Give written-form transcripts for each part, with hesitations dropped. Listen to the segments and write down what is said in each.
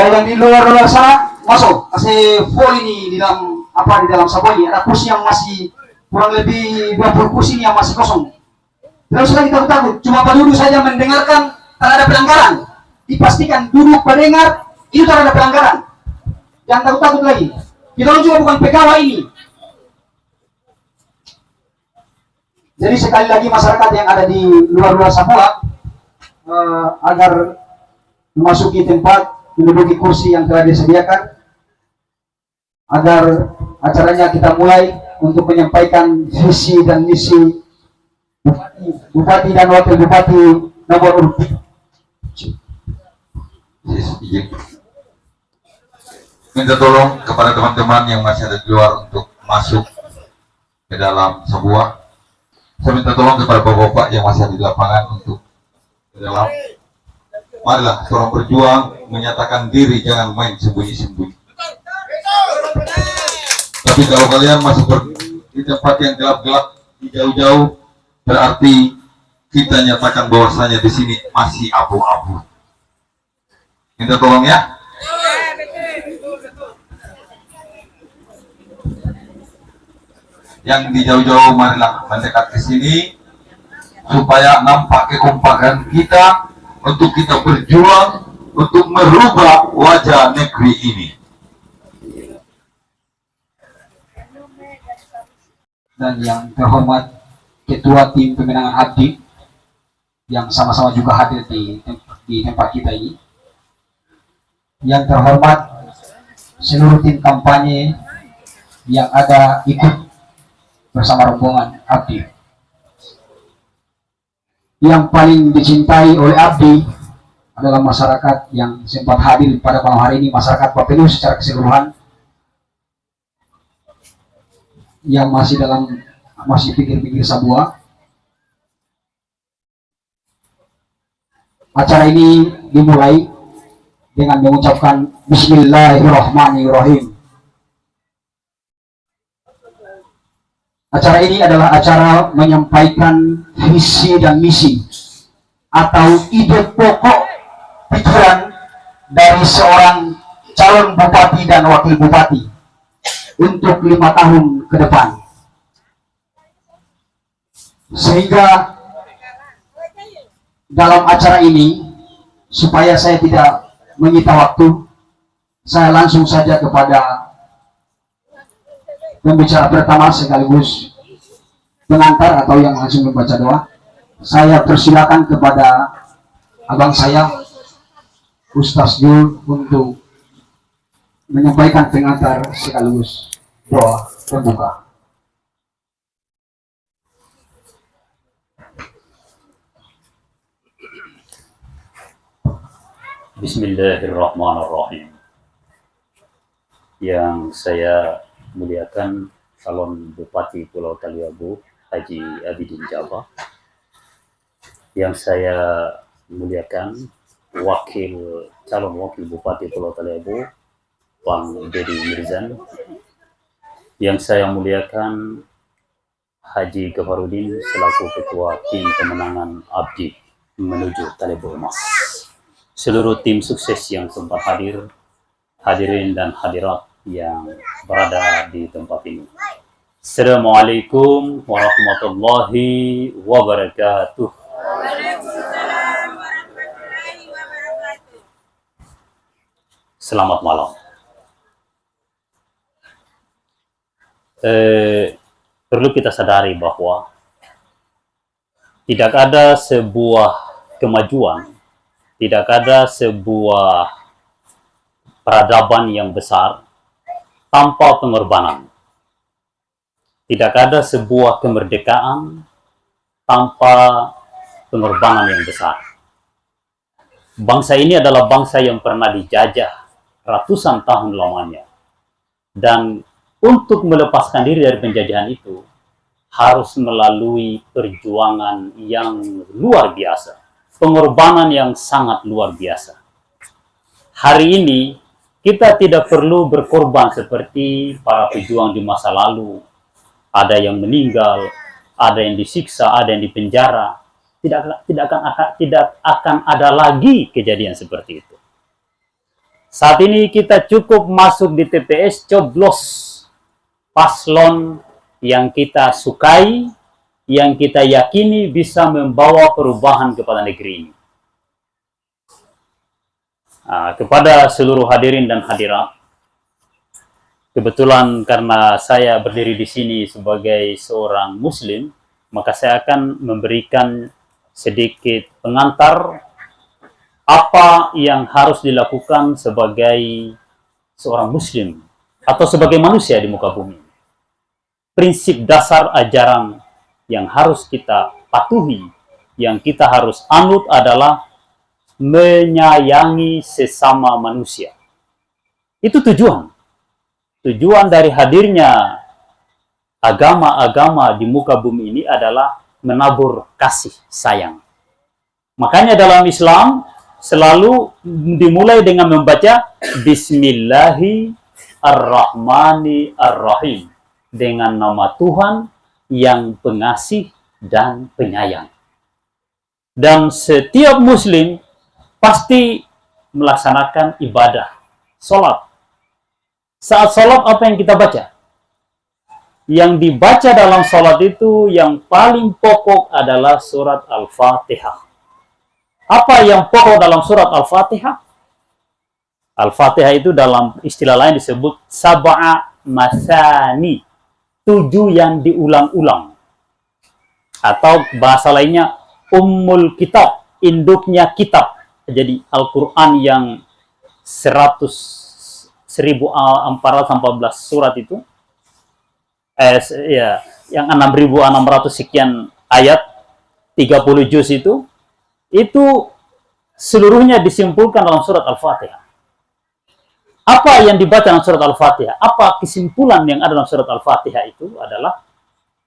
yang di luar sana masuk kasih full ini di dalam di dalam sabun ini ada kursi yang masih kurang lebih 20 kursi yang masih kosong. Terus lagi takut-takut, cuma penduduk saja mendengarkan tak ada pelanggaran. Dipastikan duduk mendengar itu tak ada pelanggaran. Jangan takut-takut lagi. Kita juga bukan pegawai ini. Jadi sekali lagi masyarakat yang ada di luar-luar Sapua agar memasuki tempat menduduki kursi yang telah disediakan agar acaranya kita mulai untuk menyampaikan visi dan misi Bupati dan Wakil Bupati nomor urut. Minta tolong kepada teman-teman yang masih ada di luar untuk masuk ke dalam sebuah. Saya minta tolong kepada bapak-bapak yang masih ada di lapangan untuk ke dalam. Marilah seorang berjuang menyatakan diri, jangan main sembunyi-sembunyi. Tapi kalau kalian masih di tempat yang gelap-gelap, di jauh-jauh, berarti kita nyatakan bahwasanya di sini masih abu-abu. Minta tolong ya. Yang di jauh-jauh marilah mendekat ke sini supaya nampak kekompakan kita untuk kita berjuang untuk merubah wajah negeri ini. Dan yang terhormat Ketua Tim Pemenangan Abdi yang sama-sama juga hadir di tempat kita ini. Yang terhormat seluruh tim kampanye yang ada ikut bersama rombongan Abdi. Yang paling dicintai oleh Abdi adalah masyarakat yang sempat hadir pada malam hari ini, masyarakat Bapelu secara keseluruhan yang masih pikir-pikir Sabua. Acara ini dimulai dengan mengucapkan Bismillahirrahmanirrahim. Acara ini adalah acara menyampaikan visi dan misi atau ide pokok pikiran dari seorang calon bupati dan wakil bupati untuk 5 tahun ke depan. Sehingga dalam acara ini, supaya saya tidak menyita waktu, saya langsung saja kepada pembicara pertama sekaligus pengantar atau yang langsung membaca doa. Saya persilakan kepada abang saya Ustaz Jul untuk menyampaikan pengantar sekaligus doa pembuka. Bismillahirrahmanirrahim. Yang saya muliakan calon Bupati Pulau Taliabu Haji Abidin Jaba, yang saya muliakan calon wakil Bupati Pulau Taliabu Bang Dedi Mirzan, yang saya muliakan Haji Gafarudin selaku Ketua Tim Pemenangan Abdi menuju Taliabu Emas, seluruh tim sukses yang sempat hadir, hadirin dan hadirat yang berada di tempat ini. Assalamualaikum warahmatullahi wabarakatuh. Selamat malam. Perlu kita sadari bahwa tidak ada sebuah kemajuan, tidak ada sebuah peradaban yang besar tanpa pengorbanan. Tidak ada sebuah kemerdekaan tanpa pengorbanan yang besar. Bangsa ini adalah bangsa yang pernah dijajah ratusan tahun lamanya. Dan untuk melepaskan diri dari penjajahan itu, harus melalui perjuangan yang luar biasa. Pengorbanan yang sangat luar biasa. Hari ini, kita tidak perlu berkorban seperti para pejuang di masa lalu. Ada yang meninggal, ada yang disiksa, ada yang dipenjara. Tidak akan ada lagi kejadian seperti itu. Saat ini kita cukup masuk di TPS, coblos paslon yang kita sukai, yang kita yakini bisa membawa perubahan kepada negeri ini. Kepada seluruh hadirin dan hadirat, kebetulan karena saya berdiri di sini sebagai seorang Muslim, maka saya akan memberikan sedikit pengantar apa yang harus dilakukan sebagai seorang Muslim atau sebagai manusia di muka bumi. Prinsip dasar ajaran yang harus kita patuhi, yang kita harus anut adalah menyayangi sesama manusia. Itu tujuan. Tujuan dari hadirnya agama-agama di muka bumi ini adalah menabur kasih sayang. Makanya dalam Islam selalu dimulai dengan membaca Bismillahirrahmanirrahim, dengan nama Tuhan yang pengasih dan penyayang. Dan setiap Muslim pasti melaksanakan ibadah, sholat. Saat sholat apa yang kita baca? Yang dibaca dalam sholat itu yang paling pokok adalah surat Al-Fatihah. Apa yang pokok dalam surat Al-Fatihah? Al-Fatihah itu dalam istilah lain disebut sab'a masani, 7 yang diulang-ulang. Atau bahasa lainnya Ummul Kitab, induknya kitab. Jadi Al-Quran yang 1414 surat itu, yang 6.600 sekian ayat, 30 juz itu seluruhnya disimpulkan dalam surat Al-Fatihah. Apa yang dibaca dalam surat Al-Fatihah? Apa kesimpulan yang ada dalam surat Al-Fatihah itu adalah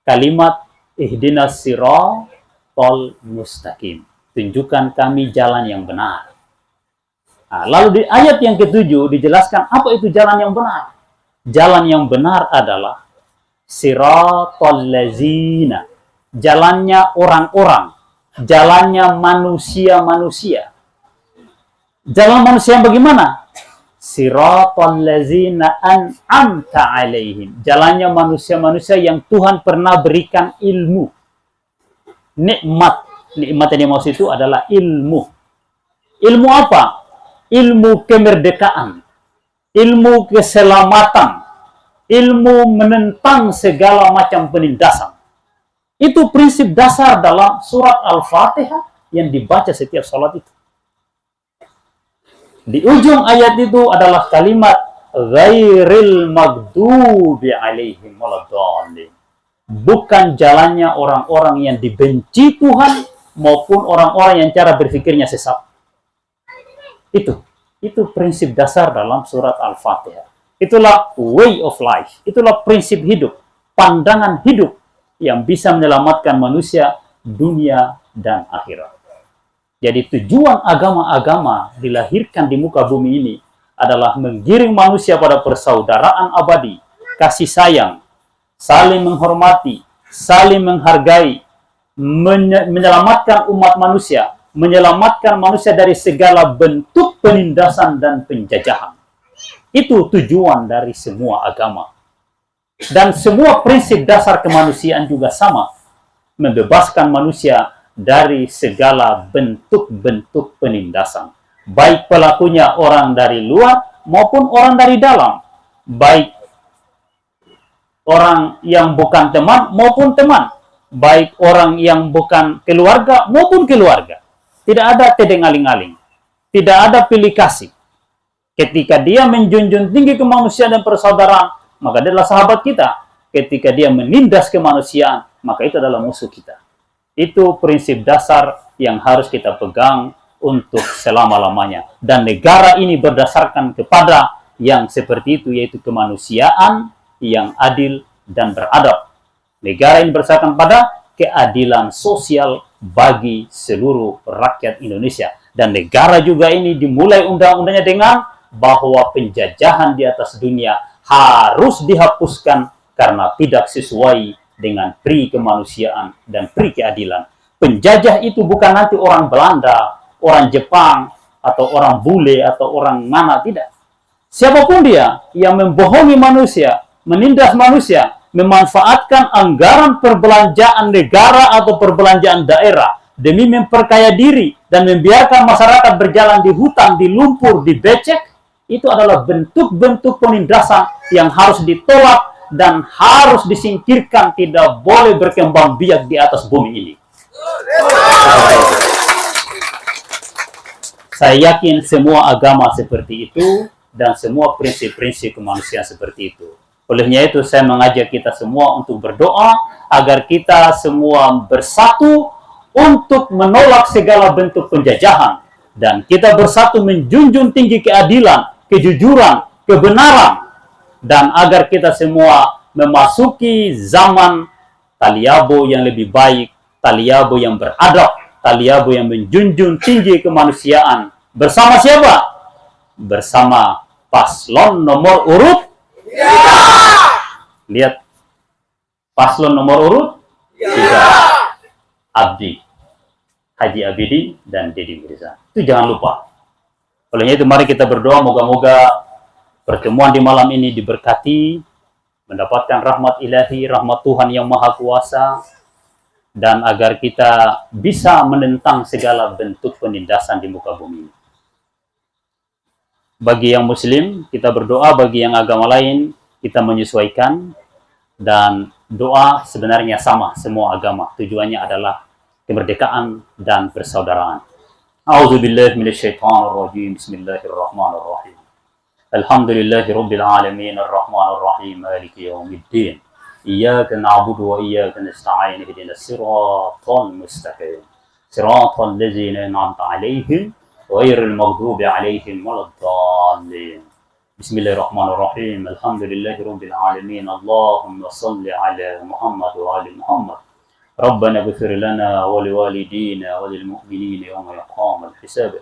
kalimat ihdinas siratal mustaqim. Tunjukkan kami jalan yang benar. Lalu di ayat yang ke-7 dijelaskan apa itu jalan yang benar. Jalan yang benar adalah siratal lazina, jalannya orang-orang, jalannya manusia-manusia. Jalan manusia yang bagaimana? Siratal lazina an'amta alaihim, jalannya manusia-manusia yang Tuhan pernah berikan ilmu. Nikmat yang dimaksud itu adalah ilmu. Ilmu apa? Ilmu kemerdekaan, ilmu keselamatan, ilmu menentang segala macam penindasan. Itu prinsip dasar dalam surat Al-Fatihah yang dibaca setiap sholat itu. Di ujung ayat itu adalah kalimat ghairil maghdubi alaihim waladdallin. Bukan jalannya orang-orang yang dibenci Tuhan maupun orang-orang yang cara berpikirnya sesat. Itu prinsip dasar dalam surat Al-Fatihah. Itulah way of life. Itulah prinsip hidup, pandangan hidup yang bisa menyelamatkan manusia dunia dan akhirat. Jadi tujuan agama-agama dilahirkan di muka bumi ini adalah menggiring manusia pada persaudaraan abadi, kasih sayang, saling menghormati, saling menghargai, menyelamatkan umat manusia, menyelamatkan manusia dari segala bentuk penindasan dan penjajahan. Itu tujuan dari semua agama. Dan semua prinsip dasar kemanusiaan juga sama, membebaskan manusia dari segala bentuk-bentuk penindasan. Baik pelakunya orang dari luar maupun orang dari dalam. Baik orang yang bukan teman maupun teman. Baik orang yang bukan keluarga maupun keluarga. Tidak ada tedeng-aling-aling. Tidak ada pilih kasih. Ketika dia menjunjung tinggi kemanusiaan dan persaudaraan, maka dia adalah sahabat kita. Ketika dia menindas kemanusiaan, maka itu adalah musuh kita. Itu prinsip dasar yang harus kita pegang untuk selama-lamanya. Dan negara ini berdasarkan kepada yang seperti itu, yaitu kemanusiaan yang adil dan beradab. Negara ini berdasarkan pada keadilan sosial bagi seluruh rakyat Indonesia. Dan negara juga ini dimulai undang-undangnya dengan bahwa penjajahan di atas dunia harus dihapuskan karena tidak sesuai dengan pri kemanusiaan dan pri keadilan. Penjajah itu bukan nanti orang Belanda, orang Jepang, atau orang bule, atau orang mana, tidak. Siapapun dia yang membohongi manusia, menindas manusia, memanfaatkan anggaran perbelanjaan negara atau perbelanjaan daerah demi memperkaya diri dan membiarkan masyarakat berjalan di hutan, di lumpur, di becek, itu adalah bentuk-bentuk penindasan yang harus ditolak dan harus disingkirkan, tidak boleh berkembang biak di atas bumi ini. Saya yakin semua agama seperti itu dan semua prinsip-prinsip kemanusiaan seperti itu. Olehnya itu saya mengajak kita semua untuk berdoa agar kita semua bersatu untuk menolak segala bentuk penjajahan dan kita bersatu menjunjung tinggi keadilan, kejujuran, kebenaran, dan agar kita semua memasuki zaman Taliabo yang lebih baik, Taliabo yang beradab, Taliabo yang menjunjung tinggi kemanusiaan. Bersama siapa? Bersama paslon nomor urut 3. Lihat, paslon nomor urut 3. Abdi, Haji Abidi, dan Deddy Mirza. Itu jangan lupa. Olehnya itu mari kita berdoa, moga-moga pertemuan di malam ini diberkati, mendapatkan rahmat ilahi, rahmat Tuhan yang Maha Kuasa, dan agar kita bisa menentang segala bentuk penindasan di muka bumi. Bagi yang muslim, kita berdoa, bagi yang agama lain, kita menyesuaikan, dan doa sebenarnya sama semua agama. Tujuannya adalah kemerdekaan dan persaudaraan. A'udzubillahi minasyaitonirrajim. Bismillahirrahmanirrahim. Alhamdulillahi rabbil alamin arrahmanirrahim maliki yaumiddin. Iyyaka na'budu wa iyyaka nasta'in ihdinas siratal mustaqim. Siratal ladzina an'amta 'alaihim ghairil maghdubi 'alaihim waladdallin. Bismillahirrahmanirrahim. Alhamdulillahi rabbil alamin. Allahumma shalli 'ala Muhammad wa ali Muhammad. ربنا اغفر لنا ولوالدينا وللمؤمنين يوم يقوم الحساب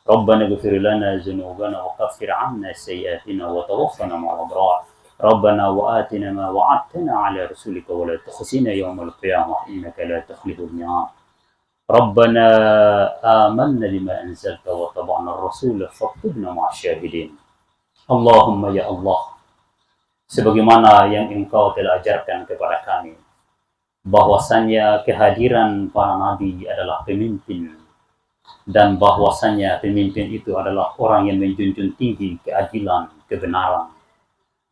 ربنا اغفر لنا ذنوبنا وكفر عنا سيئاتنا وتوفنا مع الأبرار ربنا وآتنا ما وعدتنا على رسولك ولا تخزنا يوم القيامة إنك لا تخلف الميعاد ربنا آمنا بما أنزلت واتبعنا الرسول فاكتبنا مع الشاهدين اللهم ya Allah, sebagaimana yang Engkau telah ajarkan kepada kami, bahwasannya kehadiran para nabi adalah pemimpin, dan bahwasannya pemimpin itu adalah orang yang menjunjung tinggi keadilan, kebenaran,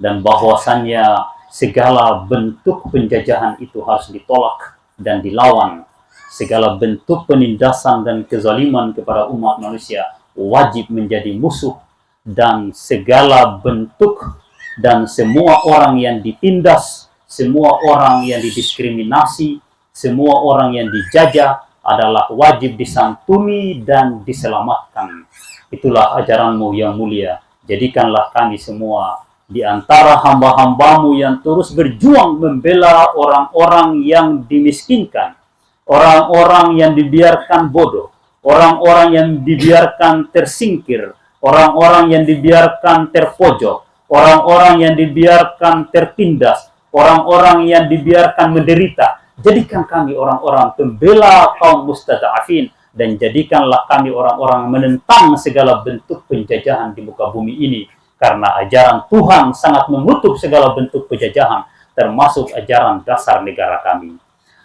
dan bahwasannya segala bentuk penjajahan itu harus ditolak dan dilawan. Segala bentuk penindasan dan kezaliman kepada umat manusia wajib menjadi musuh, dan segala bentuk dan semua orang yang ditindas, semua orang yang didiskriminasi, semua orang yang dijajah adalah wajib disantuni dan diselamatkan. Itulah ajaranmu yang mulia. Jadikanlah kami semua di antara hamba-hambamu yang terus berjuang membela orang-orang yang dimiskinkan, orang-orang yang dibiarkan bodoh, orang-orang yang dibiarkan tersingkir, orang-orang yang dibiarkan terpojok, orang-orang yang dibiarkan tertindas, orang-orang yang dibiarkan menderita. Jadikan kami orang-orang pembela kaum mustada'afin, dan jadikanlah kami orang-orang menentang segala bentuk penjajahan di muka bumi ini, karena ajaran Tuhan sangat mengutuk segala bentuk penjajahan, termasuk ajaran dasar negara kami.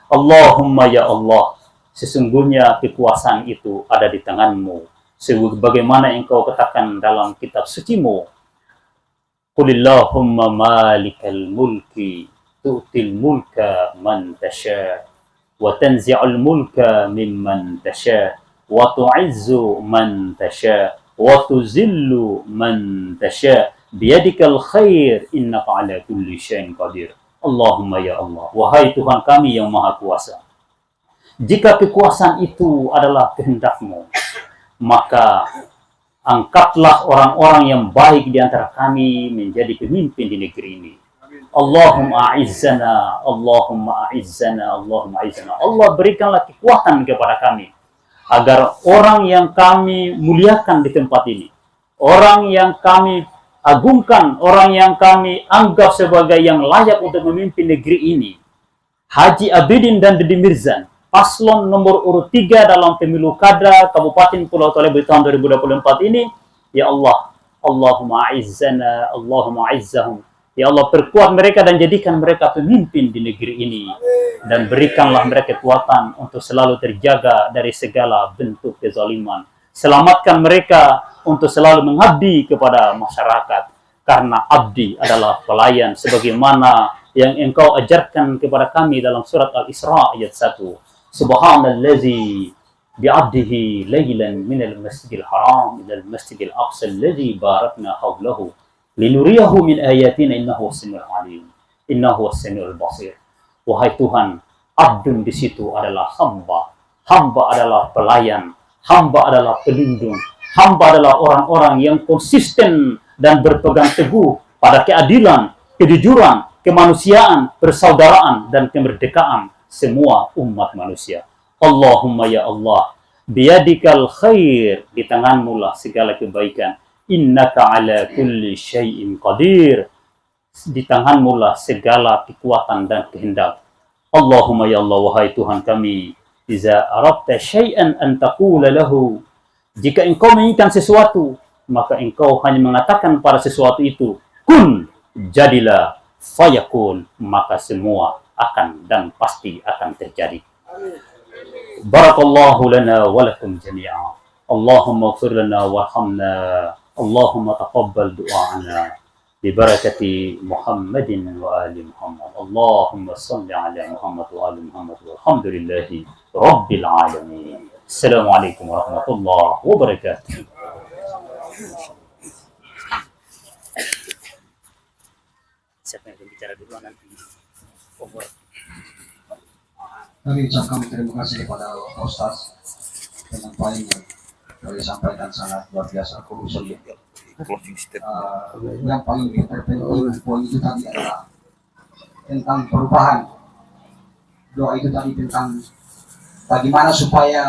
Allahumma ya Allah, sesungguhnya kekuasaan itu ada di tanganmu, sebagaimana Engkau katakan dalam kitab sucimu, Qulillahumma malikal mulki tu'til mulka man tasha wa tanzi'ul mulka mimman tasha wa tu'izzu man tasha wa tuzillu man tasha biyadikal khair innaka ala kulli syai'in qadir. Allahumma ya Allah, wahai Tuhan kami yang Maha Kuasa, jika kekuasaan itu adalah kehendak-Mu, maka angkatlah orang-orang yang baik di antara kami menjadi pemimpin di negeri ini. Allahumma a'izzana, Allahumma a'izzana, Allahumma a'izzana. Allah berikanlah kekuatan kepada kami, agar orang yang kami muliakan di tempat ini, orang yang kami agungkan, orang yang kami anggap sebagai yang layak untuk memimpin negeri ini, Haji Abidin dan Deddy Mirza, paslon nomor urut 3 dalam pemilu kada Kabupaten Pulau Toledo tahun 2024 ini, ya Allah, Allahumma a'izzana, Allahumma a'izzahum. Ya Allah, perkuat mereka dan jadikan mereka pemimpin di negeri ini. Dan berikanlah mereka kekuatan untuk selalu terjaga dari segala bentuk kezaliman. Selamatkan mereka untuk selalu mengabdi kepada masyarakat. Karena abdi adalah pelayan sebagaimana yang engkau ajarkan kepada kami dalam surat Al-Isra ayat 1. Subhanallazi bi'abdihi laylan minal masjidil haram ilal masjidil aqsa alladzi barakna hawlahu linuriyahu min ayatina innahu was-sami'ul alim innahu was-sami'ul basir. Wahai Tuhan, abdun di situ adalah hamba. Hamba adalah pelayan, hamba adalah pelindung, hamba adalah orang-orang yang konsisten dan berpegang teguh pada keadilan, kejujuran, kemanusiaan, persaudaraan dan kemerdekaan semua umat manusia. Allahumma ya Allah, biyadikal khair, di tanganmu lah segala kebaikan. Innaka ala kulli syai'in qadir, di tanganmu lah segala kekuatan dan kehendak. Allahumma ya Allah, wahai Tuhan kami, iza aradta syai'an an taqula lahu, jika engkau menginginkan sesuatu, maka engkau hanya mengatakan pada sesuatu itu, kun, jadilah, fayakun, maka semua akan dan pasti akan terjadi. Barakallahu lana wa lakum jami'a. Allahumma ighfir lana warhamna. Allahumma taqabbal du'a'ana bi barakati Muhammadin wa ali Muhammad. Allahumma salli ala Muhammad wa ali Muhammad walhamdulillahi rabbil alamin. Assalamualaikum warahmatullahi wabarakatuh. Siapa yang bicara dulu nanti? Kami ucapkan terima kasih kepada Ustaz dengan poin yang boleh sampaikan sangat luar biasa. Yang paling terpenting poin itu tadi adalah tentang perubahan. Doa itu tadi tentang bagaimana supaya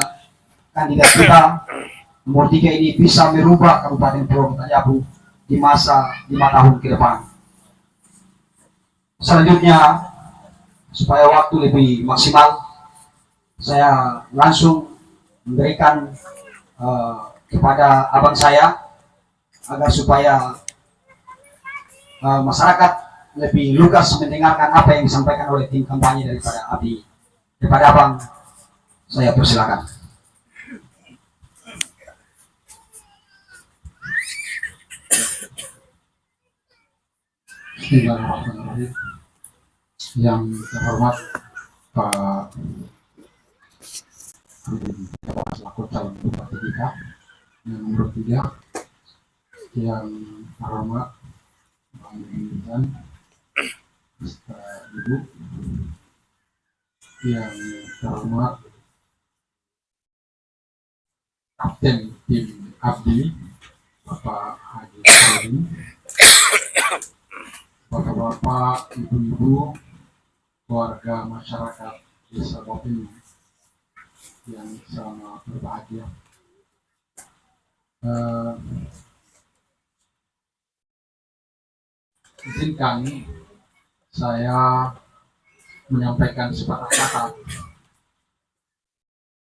kandidat kita nomor 3 ini bisa merubah Kabupaten Purwokerto Yabu di masa 5 tahun ke depan. Selanjutnya, supaya waktu lebih maksimal, saya langsung memberikan kepada abang saya agar supaya masyarakat lebih lugas mendengarkan apa yang disampaikan oleh tim kampanye daripada Abdi. Daripada abang, saya persilakan. Bismillahirrahmanirrahim. Yang terhormat Pak selaku calon bupati kita yang nomor 3, yang terhormat Bang Intan, Ibu, yang terhormat Kapten Tim Abdi Bapak Haji Salim, Bapak-bapak, ibu-ibu, warga masyarakat Desa Bopin yang sama berbahagia. Izinkan saya menyampaikan sepatah kata.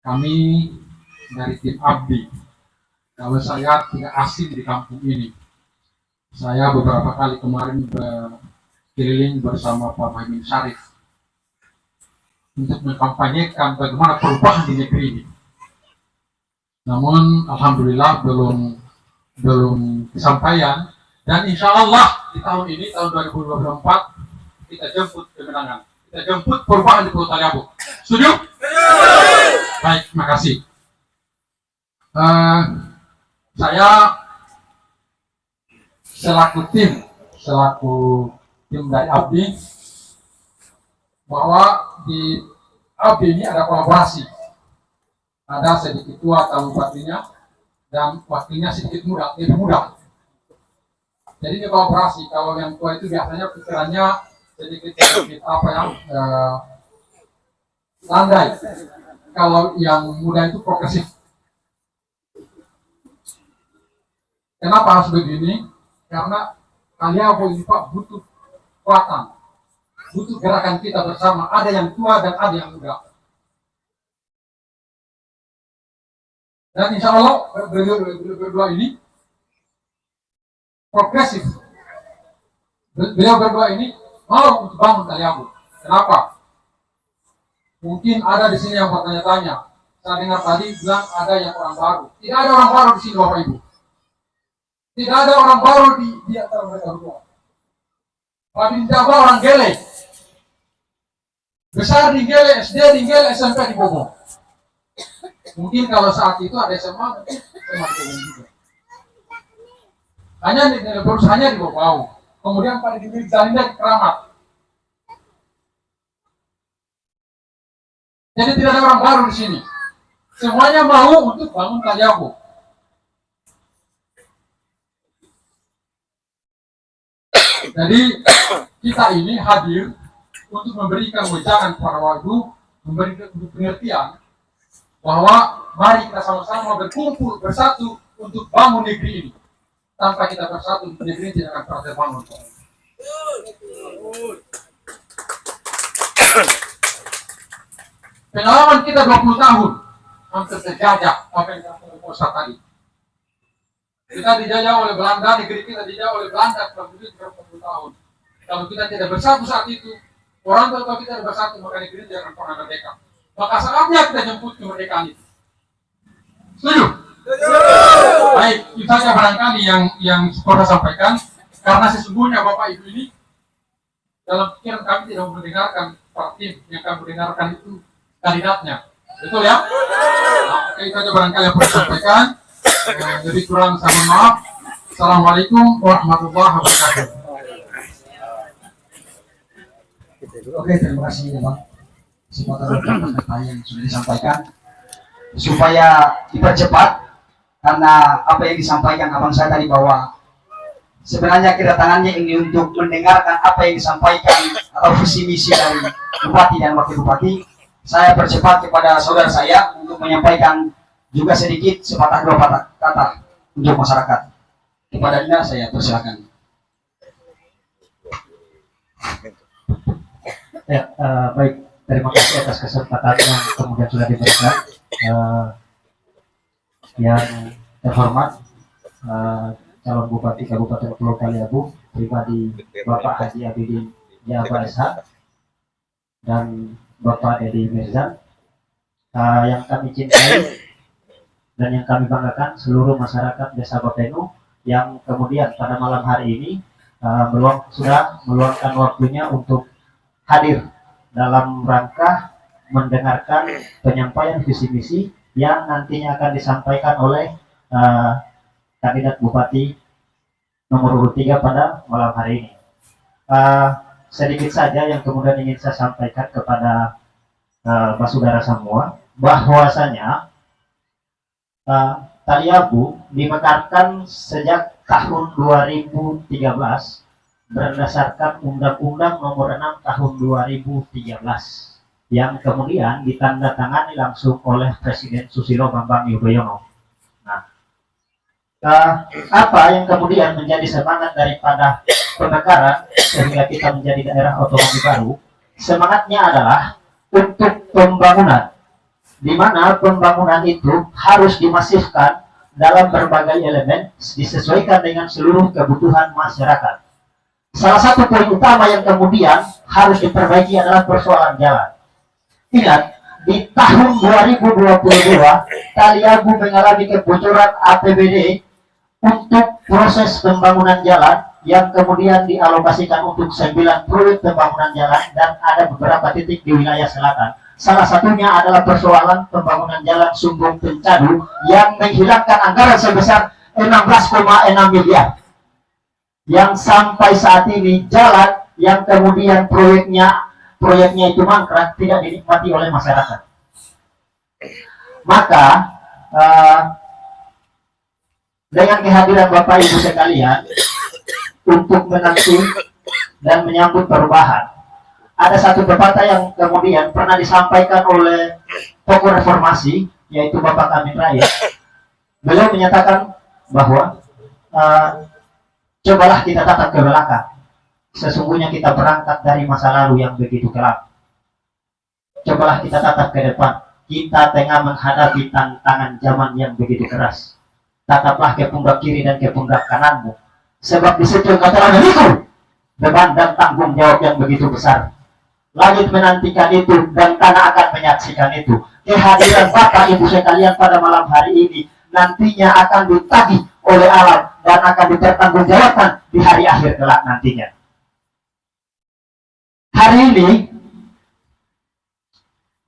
Kami dari tim Abdi, kalau saya tidak asing di kampung ini, saya beberapa kali kemarin berkeliling bersama Pak Muhammad Syarif untuk mengkampanyekan bagaimana perubahan di negeri ini. Namun alhamdulillah belum kesampaian, dan insya Allah di tahun ini, tahun 2024, kita jemput kemenangan, kita jemput perubahan di Pulau Taliabu. Setuju? Baik, terima kasih. Saya selaku tim dari Abdi, bahwa di Abdi ini ada kolaborasi. Ada sedikit tua tahun bupatinya dan wakilnya sedikit muda, lebih muda. Jadi ini kolaborasi. Kalau yang tua itu biasanya pikirannya sedikit apa yang landai. Kalau yang muda itu progresif. Kenapa harus begini? Karena Taliabu ini Pak butuh kekuatan, butuh gerakan kita bersama. Ada yang tua dan ada yang muda. Dan insya Allah berdua ini progresif. Beliau berdua ini mau untuk bangun Taliabu. Kenapa? Mungkin ada di sini yang bertanya-tanya. Saya dengar tadi bilang ada yang orang baru. Tidak ada orang baru di sini, Bapak Ibu. Tidak ada orang baru di antara mereka berdua. Pak Bin Jaba orang Gele. Besar di Gele, SD di Gele, SMP di Bogor. Mungkin kalau saat itu ada SMA, mungkin SMA di Bogor juga. Hanya di Bogor. Kemudian pada diri Zalinda di Keramat. Jadi tidak ada orang baru di sini. Semuanya mau untuk bangun Taliabu. Jadi kita ini hadir untuk memberikan wejangan para wadu, memberikan pengertian bahwa mari kita sama-sama berkumpul bersatu untuk bangun negeri ini. Tanpa kita bersatu, negeri ini tidak akan pernah terbangun. Pengalaman kita 20 tahun hampir terjajah apa yang kata Ustaz tadi. Kita dijajah oleh Belanda, negeri kita dijajah oleh Belanda selama 30 tahun. Kalau kita tidak bersatu saat itu, orang tua kita tidak bersatu, maka negeri tidak akan pernah merdeka. Maka saatnya kita jemput kemerdekaan itu. Setuju? Baik, itu saja barangkali yang saya sampaikan. Karena sesungguhnya Bapak Ibu ini dalam pikiran kami tidak mendengarkan partai yang kami dengarkan itu kandidatnya. Betul ya? Nah, itu saja barangkali yang perlu sampaikan. Jadi kurang saya maaf. Assalamualaikum warahmatullahi wabarakatuh. Oke, terima kasih ya Bang. Kesempatan data yang sudah disampaikan supaya dipercepat karena apa yang disampaikan abang saya tadi bahwa sebenarnya kedatangannya ini untuk mendengarkan apa yang disampaikan atau visi misi dari bupati dan wakil bupati. Saya percepat kepada saudara saya untuk menyampaikan juga sedikit sepatah dua patah kata untuk masyarakat. Kepada Anda saya persilakan. Ya, baik. Terima kasih atas kesempatan yang kemudian sudah diberikan. Yang terhormat calon bupati Kabupaten Pulau Taliabu, pribadi Bapak Haji Abidin Jaba SH dan Bapak Dedi Mirzan, yang kami cintai dan yang kami banggakan seluruh masyarakat Desa Bapenu yang kemudian pada malam hari ini sudah meluangkan waktunya untuk hadir dalam rangka mendengarkan penyampaian visi misi yang nantinya akan disampaikan oleh kandidat bupati nomor urut 3 pada malam hari ini. Sedikit saja yang kemudian ingin saya sampaikan kepada saudara semua, bahwasanya Taliabu dimekarkan sejak tahun 2013 berdasarkan Undang-Undang Nomor 6 Tahun 2013 yang kemudian ditandatangani langsung oleh Presiden Susilo Bambang Yudhoyono. Nah, apa yang kemudian menjadi semangat daripada pemekaran sehingga kita menjadi daerah otonomi baru? Semangatnya adalah untuk pembangunan, di mana pembangunan itu harus dimasifkan dalam berbagai elemen disesuaikan dengan seluruh kebutuhan masyarakat. Salah satu poin utama yang kemudian harus diperbaiki adalah persoalan jalan. Ingat, di tahun 2022 Taliabu mengalami kebocoran APBD untuk proses pembangunan jalan yang kemudian dialokasikan untuk 9 proyek pembangunan jalan dan ada beberapa titik di wilayah selatan. Salah satunya adalah persoalan pembangunan jalan Sumbung Pencadu yang menghilangkan anggaran sebesar 16,6 miliar. Yang sampai saat ini jalan yang kemudian proyeknya itu mangkrak tidak dinikmati oleh masyarakat. Maka dengan kehadiran Bapak Ibu sekalian untuk menanti dan menyambut perubahan, ada satu pepatah yang kemudian pernah disampaikan oleh tokoh reformasi, yaitu Bapak Amin Rais. Beliau menyatakan bahwa cobalah kita tatap ke belakang. Sesungguhnya kita berangkat dari masa lalu yang begitu kelam. Cobalah kita tatap ke depan. Kita tengah menghadapi tantangan zaman yang begitu keras. Tataplah ke pundak kiri dan ke pundak kananmu. Sebab di situ keterangan itu beban dan tanggung jawab yang begitu besar. Langit menantikan itu dan tanah akan menyaksikan itu. Kehadiran Bapak Ibu sekalian pada malam hari ini nantinya akan ditagih oleh alam dan akan dipertanggungjawabkan di hari akhir kelak nantinya. Hari ini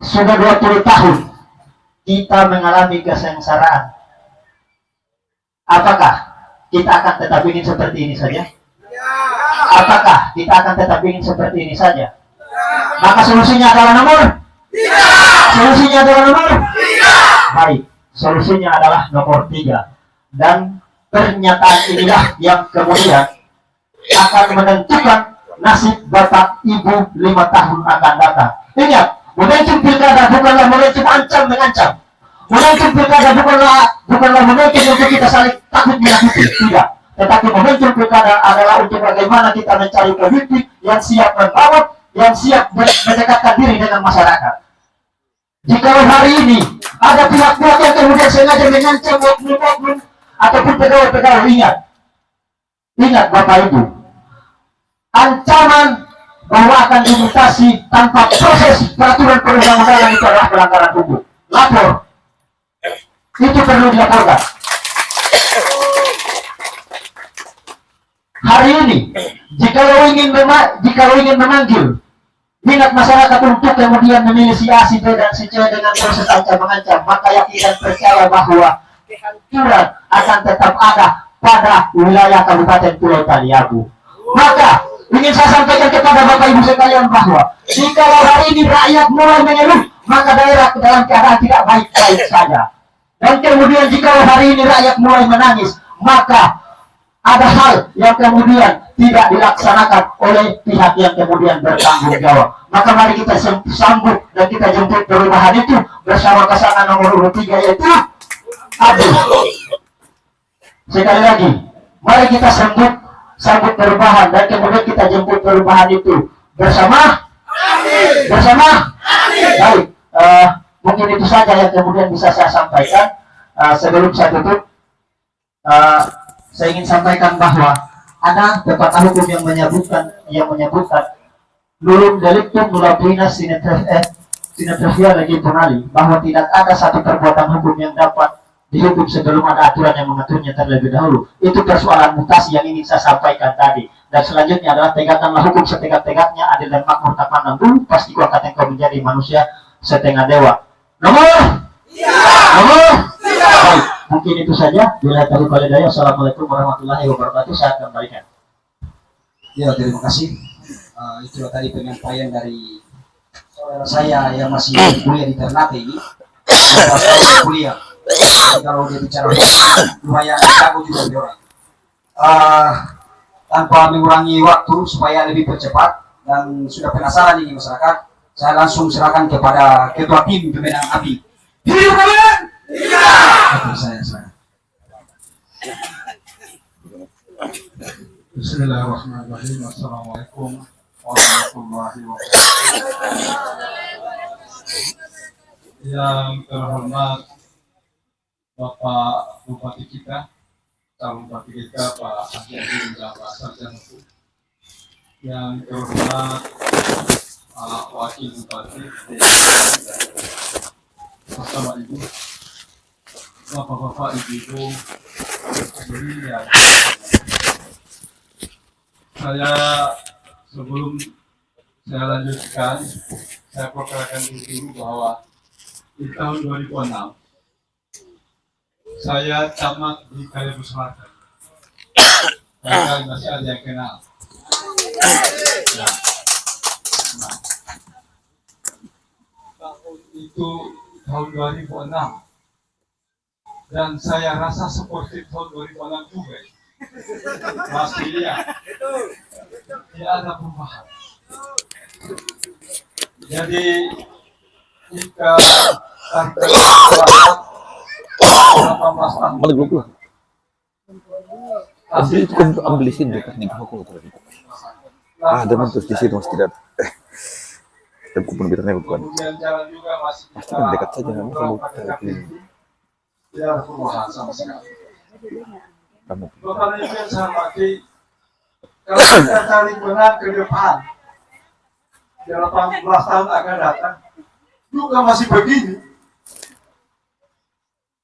sudah 20 tahun kita mengalami kesengsaraan. Apakah kita akan tetap ingin seperti ini saja? Apakah kita akan tetap ingin seperti ini saja? Maka solusinya adalah nomor? Tidak. Solusinya adalah nomor? Tidak. Baik, solusinya adalah nomor 3. Dan pernyataan inilah yang kemudian akan menentukan nasib Bapak Ibu 5 tahun akan datang. Ingat, momentum pilkada bukanlah momentum ancam mengancam. Momentum pilkada bukanlah momentum untuk kita saling takut menakuti, tidak. Tetapi momentum pilkada adalah untuk bagaimana kita mencari pemimpin yang siap membawa, yang siap mendekatkan diri dengan masyarakat. Jika hari ini ada pihak-pihak yang kemudian sengaja mengancam oknum-oknum ataupun pegawai-pegawai, ingat Bapak Ibu, ancaman bahwa akan dimutasi tanpa proses peraturan perundang-undangan itu adalah pelanggaran hukum. Lapor, itu perlu dilaporkan. Hari ini, jika lo ingin memanggil minat masyarakat untuk kemudian memilih si A, si B, dan si C dengan proses ancam-mengancam, maka yakin dan percaya bahwa kehancuran akan tetap ada pada wilayah Kabupaten Pulau Taliabu. Maka ingin saya sampaikan kepada Bapak Ibu sekalian bahwa jika hari ini rakyat mulai mengeluh, maka daerah dalam keadaan tidak baik-baik saja. Dan kemudian jika hari ini rakyat mulai menangis, maka ada hal yang kemudian tidak dilaksanakan oleh pihak yang kemudian bertanggung jawab. Maka mari kita sambut dan kita jemput perubahan itu bersama pasangan nomor urut 3, yaitu Abdul. Sekali lagi, mari kita sambut perubahan dan kemudian kita jemput perubahan itu bersama. Baik, mungkin itu saja yang kemudian bisa saya sampaikan. Sebelum saya tutup, saya ingin sampaikan bahwa ada pepatah hukum yang menyebutkan nullum delictum nulla pena sine previa legi punali, bahwa tidak ada satu perbuatan hukum yang dapat dihukum sebelum ada aturan yang mengaturnya terlebih dahulu. Itu persoalan mutasi yang ingin saya sampaikan tadi. Dan selanjutnya adalah tegakkanlah hukum setegak-tegaknya, adil dan makmur tak pandang bulu, pasti kuat engkau menjadi manusia setengah dewa. Nomor? Baik, mungkin itu saja. Bila tadi pada daya, assalamualaikum warahmatullahi wabarakatuh. Saya kembalikan. Ya, terima kasih. Itu tadi penyampaian dari saudara saya yang masih kuliah di Ternate ini. Kuliah. Jadi kalau dia bicara lumayan jago juga dia orang. Tanpa mengurangi waktu supaya lebih percepat dan sudah penasaran ini masyarakat, saya langsung serahkan kepada ketua tim pemenang ABI. Hidup kalian! Hidup! Saya. Bismillahirrahmanirrahim. Assalamualaikum warahmatullahi wabarakatuh. Yang terhormat Bapak Bupati kita, calon bupati kita Pak Haji Adin dan Pak Sarjana Hukum. Yang terhormat Pak Wakil Bupati bersama Ibu, Bapak-bapak, Ibu-ibu, hadirin yang sebelum saya lanjutkan, saya perkenalkan dulu bahwa di tahun 2006 saya camat di Kalimantan Selatan. Barangkali masih ada yang kenal. Nah, tahun itu tahun 2006, dan saya rasa seperti tahun 2006 juga. Masih tidak ada perubahan. Jadi jika target 18 tahun Balik dulu. Ambil itu kan ambil di sini dekat nih aku tadi. Ada terus di sini masih tidak. Dan kupon bitanya bukan. kemudian jalan juga masih Pasti kan dekat saja kamu kalau tidak ada perubahan sama sekali. Kamu. Bapak Ibu yang saya hormati, kalau kita cari benang ke depan, 18 tahun akan datang, juga masih begini,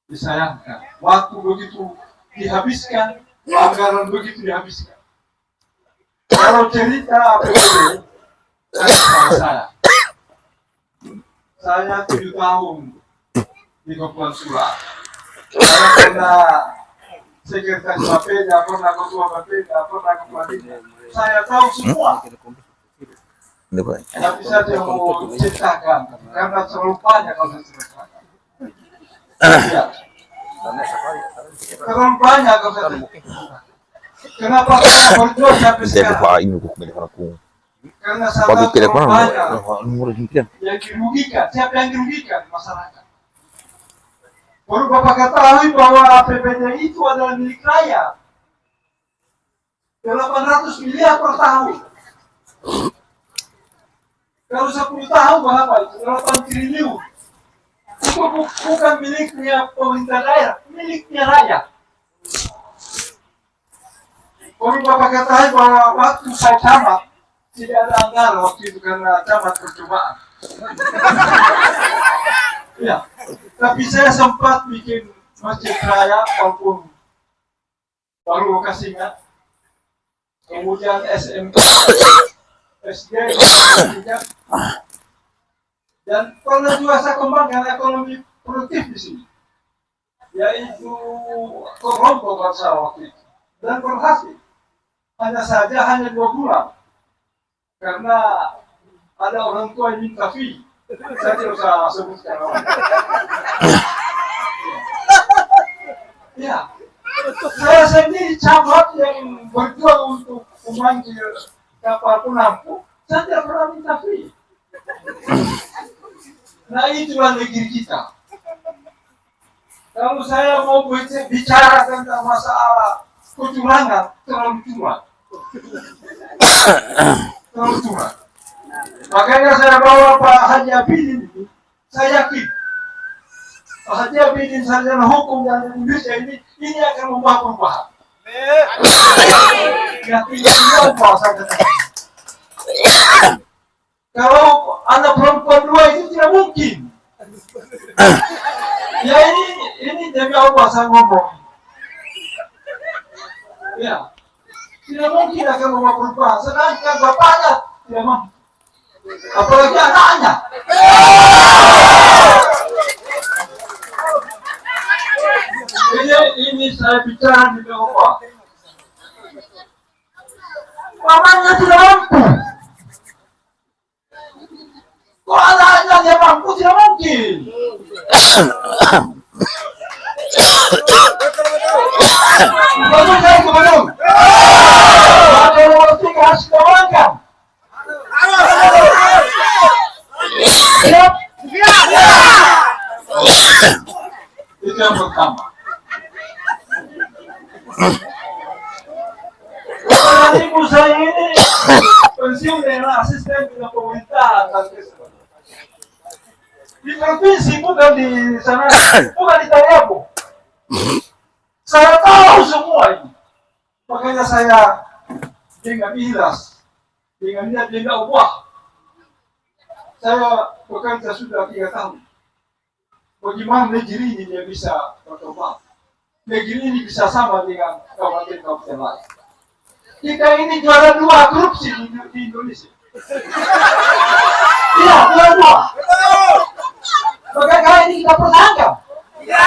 disayangkan. Waktu begitu dihabiskan, anggaran begitu dihabiskan. Kalau cerita APBD, saya 7 tahun di Kepulauan Sula. Saya pernah sekretaris Bapeda, pernah ketua Bapeda, pernah ketua Bapeda. Saya tahu semua. Ini Pak. Tapi saya mau ceritakan karena terlalu banyak kalau saya ceritakan. Ya. Terlalu banyak kalau saya ceritakan. Kenapa saya berjuang sampai Saya sekarang? Pak ini kok mereka aku. Karena saya Bagi tahu kira terlalu mana? banyak Nomor jimpian. yang dirugikan. Siapa yang dirugikan? Masyarakat. Baru Bapak ketahui bahwa APBD itu adalah milik rakyat. 800 miliar per tahun. Kalau 10 tahun berapa itu? 8 triliun. Itu bukan miliknya pemerintah daerah, miliknya rakyat. Baru Bapak ketahui bahwa waktu saya camat, tidak ada anggaran waktu itu karena camat percobaan. Ya, tapi saya sempat bikin masjid raya walaupun baru lokasi ingat. Kemudian SMP, SD, dan pernah juga saya kembangkan ekonomi produktif di sini, yaitu kelompok saya waktu itu, dan berhasil. Hanya saja hanya 2 bulan, karena ada orang tua yang minta fee. Saya tidak usah sebutkan orang. Ya, saya sendiri camat yang berjuang untuk memanggil kapal penampung, saya tidak pernah minta fee. Nah, itulah negeri kita. Kalau saya mau bicara tentang masalah kecurangan, terlalu curang. Terlalu curang. Makanya saya bawa Pak Haji Abidin ini, saya yakin Pak Haji Abidin sarjana hukum dan Indonesia ini akan membawa perubahan. Ya tidak bahasa kata. Kalau anak perempuan 2 itu tidak mungkin. Ya ini demi Allah saya ngomong. Ya, tidak mungkin akan membawa perubahan. Sedangkan bapaknya tidak mampu. Apalagi anaknya. Ini saya bicara di bawah. Mamanya tidak mampu. Kok anaknya dia mampu, tidak mungkin. Betul saya betul. Ada waktu harus kembangkan. Siap. Itu yang pertama. Ibu saya ini pensiun dengan asisten dengan pemerintahan di provinsi, bukan di sana, bukan di Tariabu. Saya tahu semua ini. Makanya saya dengan ikhlas, dengan niat dengan Allah, saya bekerja sudah 3 tahun. Bagaimana negeri ini dia bisa berkembang? Negeri ini bisa sama dengan kabupaten-kabupaten lain. Kita ini juara 2 korupsi di Indonesia. Iya, juara 2. Bagaimana ini kita pertahankan? Ya.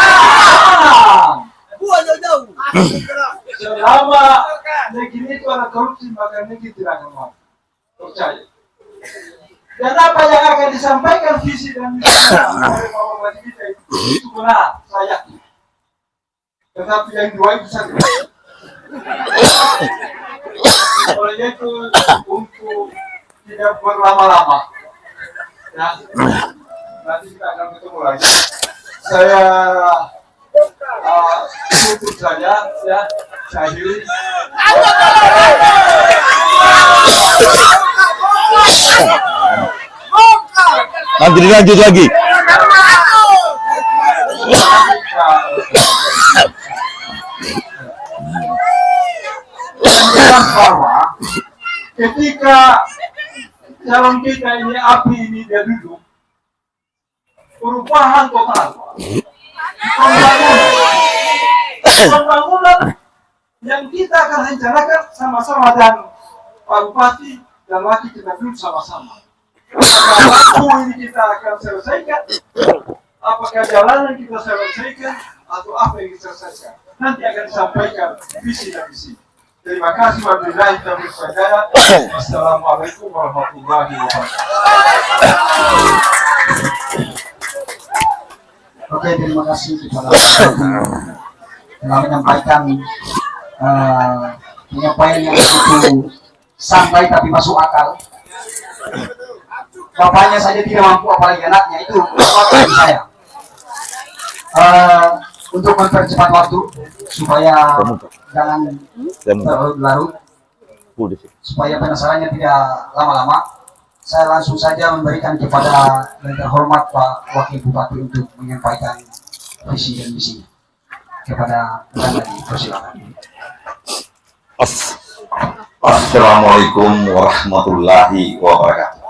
Selama negeri itu ada korupsi, maka negeri tidak akan mampu. Percaya. Dan apa yang akan disampaikan visi dan misi oleh Bapak kita itu benar, saya yakin. Tetapi yang 2 itu saja. Oleh itu untuk tidak berlama-lama, ya, nanti kita akan ketemu lagi. Saya tutup saja, ya, saya akhiri. Nanti dilanjut lagi. ketika calon kita ini Abdi ini dia duduk, perubahan total. Pembangunan yang kita akan rencanakan sama-sama dan Pak Bupati dan Wakil kita duduk sama-sama. Lampu ini kita akan selesaikan, apakah jalanan kita selesaikan atau apa yang kita selesaikan. Nanti akan disampaikan visi dan misi. Terima kasih wabillahi taufiq wal hidayah. Wassalamualaikum warahmatullahi wabarakatuh. Oke, terima kasih kepada telah menyampaikan penyampaian yang begitu santai tapi masuk akal. Bapaknya saja tidak mampu, apalagi anaknya, itu sesuatu bagi saya. Untuk mempercepat waktu supaya jangan berlarut, supaya penasarannya tidak lama-lama, saya langsung saja memberikan kepada yang terhormat Pak Wakil Bupati untuk menyampaikan visi dan misi kepada Anda. Persilakan. Assalamualaikum warahmatullahi wabarakatuh.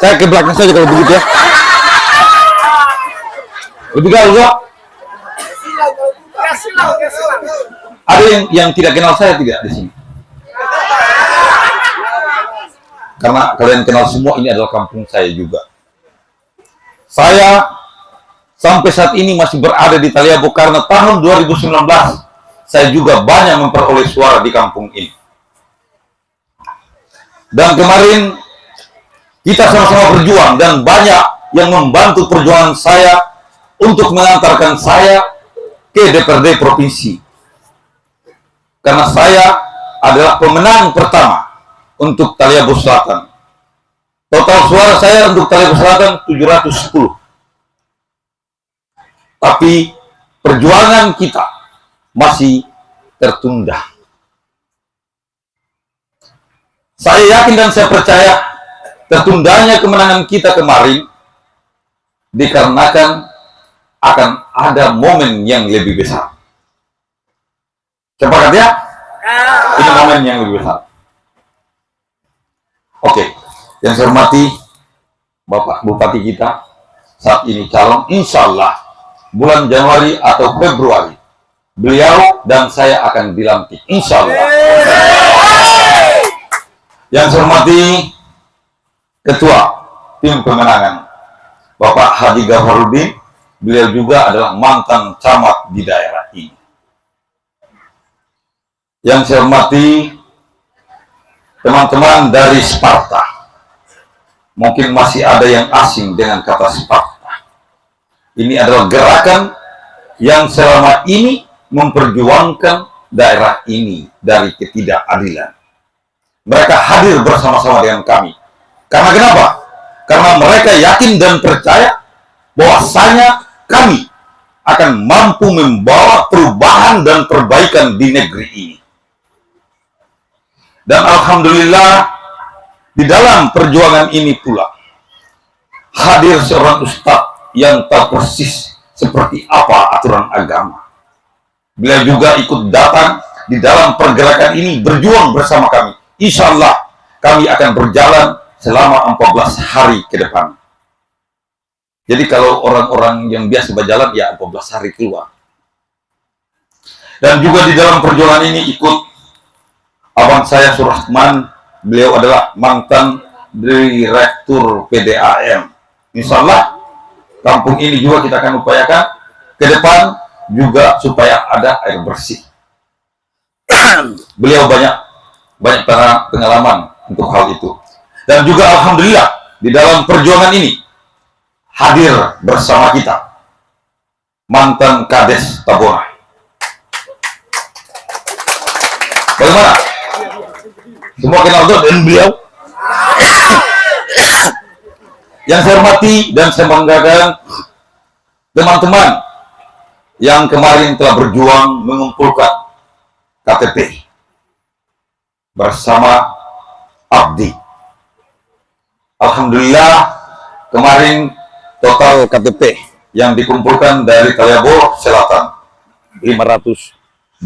Saya ke belakang saja kalau begitu ya. Lebih gak? Ada yang tidak kenal saya tidak di sini? Karena kalian kenal semua, ini adalah kampung saya juga. Saya sampai saat ini masih berada di Taliabo karena tahun 2019 saya juga banyak memperoleh suara di kampung ini. Dan kemarin kita sama-sama berjuang dan banyak yang membantu perjuangan saya untuk mengantarkan saya ke DPRD provinsi. Karena saya adalah pemenang pertama untuk Taliabo Selatan. Total suara saya untuk Taliabo Selatan 710. Tapi perjuangan kita masih tertunda. Saya yakin dan saya percaya tertundanya kemenangan kita kemarin dikarenakan akan ada momen yang lebih besar. Sepakat ya? Ini momen yang lebih besar. Oke, yang saya hormati Bapak Bupati kita saat ini calon, insya Allah bulan Januari atau Februari beliau dan saya akan dilantik, insya Allah. Yang saya hormati Ketua Tim Pemenangan Bapak Haji Ghafaruddin, beliau juga adalah mantan camat di daerah ini. Yang saya hormati teman-teman dari Sparta, mungkin masih ada yang asing dengan kata Sparta. Ini adalah gerakan yang selama ini memperjuangkan daerah ini dari ketidakadilan. Mereka hadir bersama-sama dengan kami. Karena kenapa? Karena mereka yakin dan percaya bahwasanya kami akan mampu membawa perubahan dan perbaikan di negeri ini. Dan alhamdulillah di dalam perjuangan ini pula hadir seorang ustadz yang tahu persis seperti apa aturan agama. Beliau juga ikut datang di dalam pergerakan ini, berjuang bersama kami. Insya Allah kami akan berjalan selama 14 hari ke depan. Jadi kalau orang-orang yang biasa berjalan ya 14 hari keluar. Dan juga di dalam perjuangan ini ikut abang saya Surahman, beliau adalah mantan direktur PDAM. Insya Allah kampung ini juga kita akan upayakan ke depan juga supaya ada air bersih. Beliau banyak pengalaman untuk hal itu. Dan juga alhamdulillah di dalam perjuangan ini hadir bersama kita mantan Kades Tabora. Bagaimana? Semua kenal dan beliau? Yang saya hormati dan saya banggakan teman-teman yang kemarin telah berjuang mengumpulkan KTP bersama Abdi. Alhamdulillah kemarin total KTP yang dikumpulkan dari Taliabo Selatan 500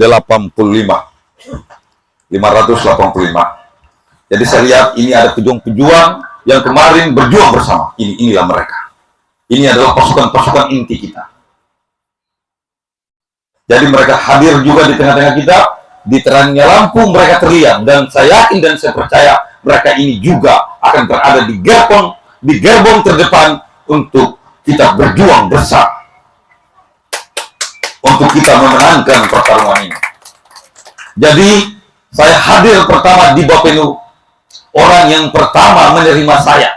Jadi saya lihat ini ada pejuang-pejuang yang kemarin berjuang bersama. Inilah mereka. Ini adalah pasukan-pasukan inti kita. Jadi mereka hadir juga di tengah-tengah kita. Di terangnya lampu mereka terlihat, dan saya yakin dan saya percaya mereka ini juga akan berada di gerbong terdepan untuk kita berjuang bersama, untuk kita memenangkan pertarungan ini. Jadi saya hadir pertama di Bapenu, orang yang pertama menerima saya,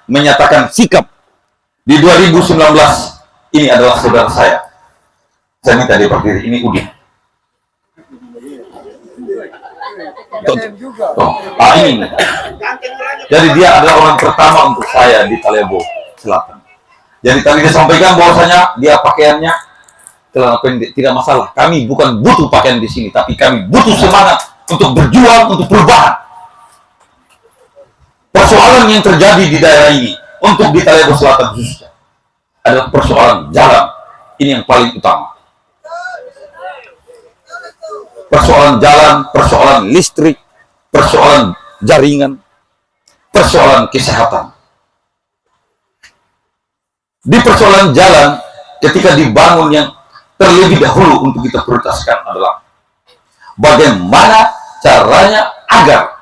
menyatakan sikap di 2019, ini adalah saudara saya. Saya minta dia berdiri, ini Udin. Ini. Jadi dia adalah orang pertama untuk saya di Talebo Selatan. Jadi tadi dia sampaikan bahwasanya dia pakaiannya celana pendek, tidak masalah. Kami bukan butuh pakaian di sini, tapi kami butuh semangat untuk berjuang untuk perubahan. Persoalan yang terjadi di daerah ini untuk di Talebo Selatan khususnya adalah persoalan jalan. Ini yang paling utama. Persoalan jalan, persoalan listrik, persoalan jaringan, persoalan kesehatan. Di persoalan jalan, ketika dibangun yang terlebih dahulu untuk kita prioritaskan adalah bagaimana caranya agar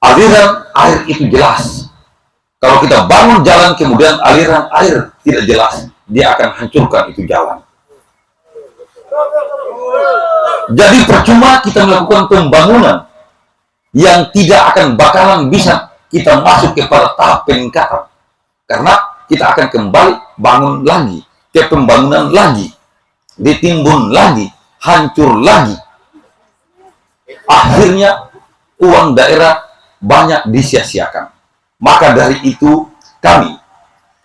aliran air itu jelas. Kalau kita bangun jalan kemudian aliran air tidak jelas, dia akan hancurkan itu jalan. Jadi percuma kita melakukan pembangunan yang tidak akan bakalan bisa kita masuk kepada tahap peningkatan, karena kita akan kembali bangun lagi, ke pembangunan lagi, ditimbun lagi, hancur lagi. Akhirnya uang daerah banyak disia-siakan. Maka dari itu kami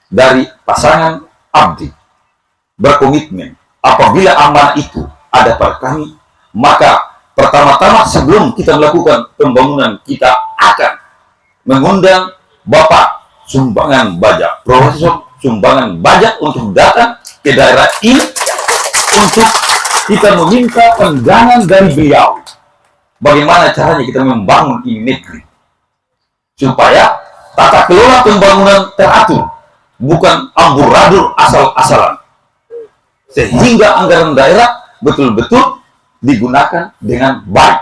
dari pasangan Abdi berkomitmen, apabila amanah itu ada pada kami, maka pertama-tama sebelum kita melakukan pembangunan, kita akan mengundang Bapak Sumbangan Bajak, Profesor Sumbangan Bajak, untuk datang ke daerah ini untuk kita meminta pandangan dari beliau bagaimana caranya kita membangun ini negeri supaya tata kelola pembangunan teratur, bukan amburadul asal-asalan, sehingga anggaran daerah betul-betul digunakan dengan baik,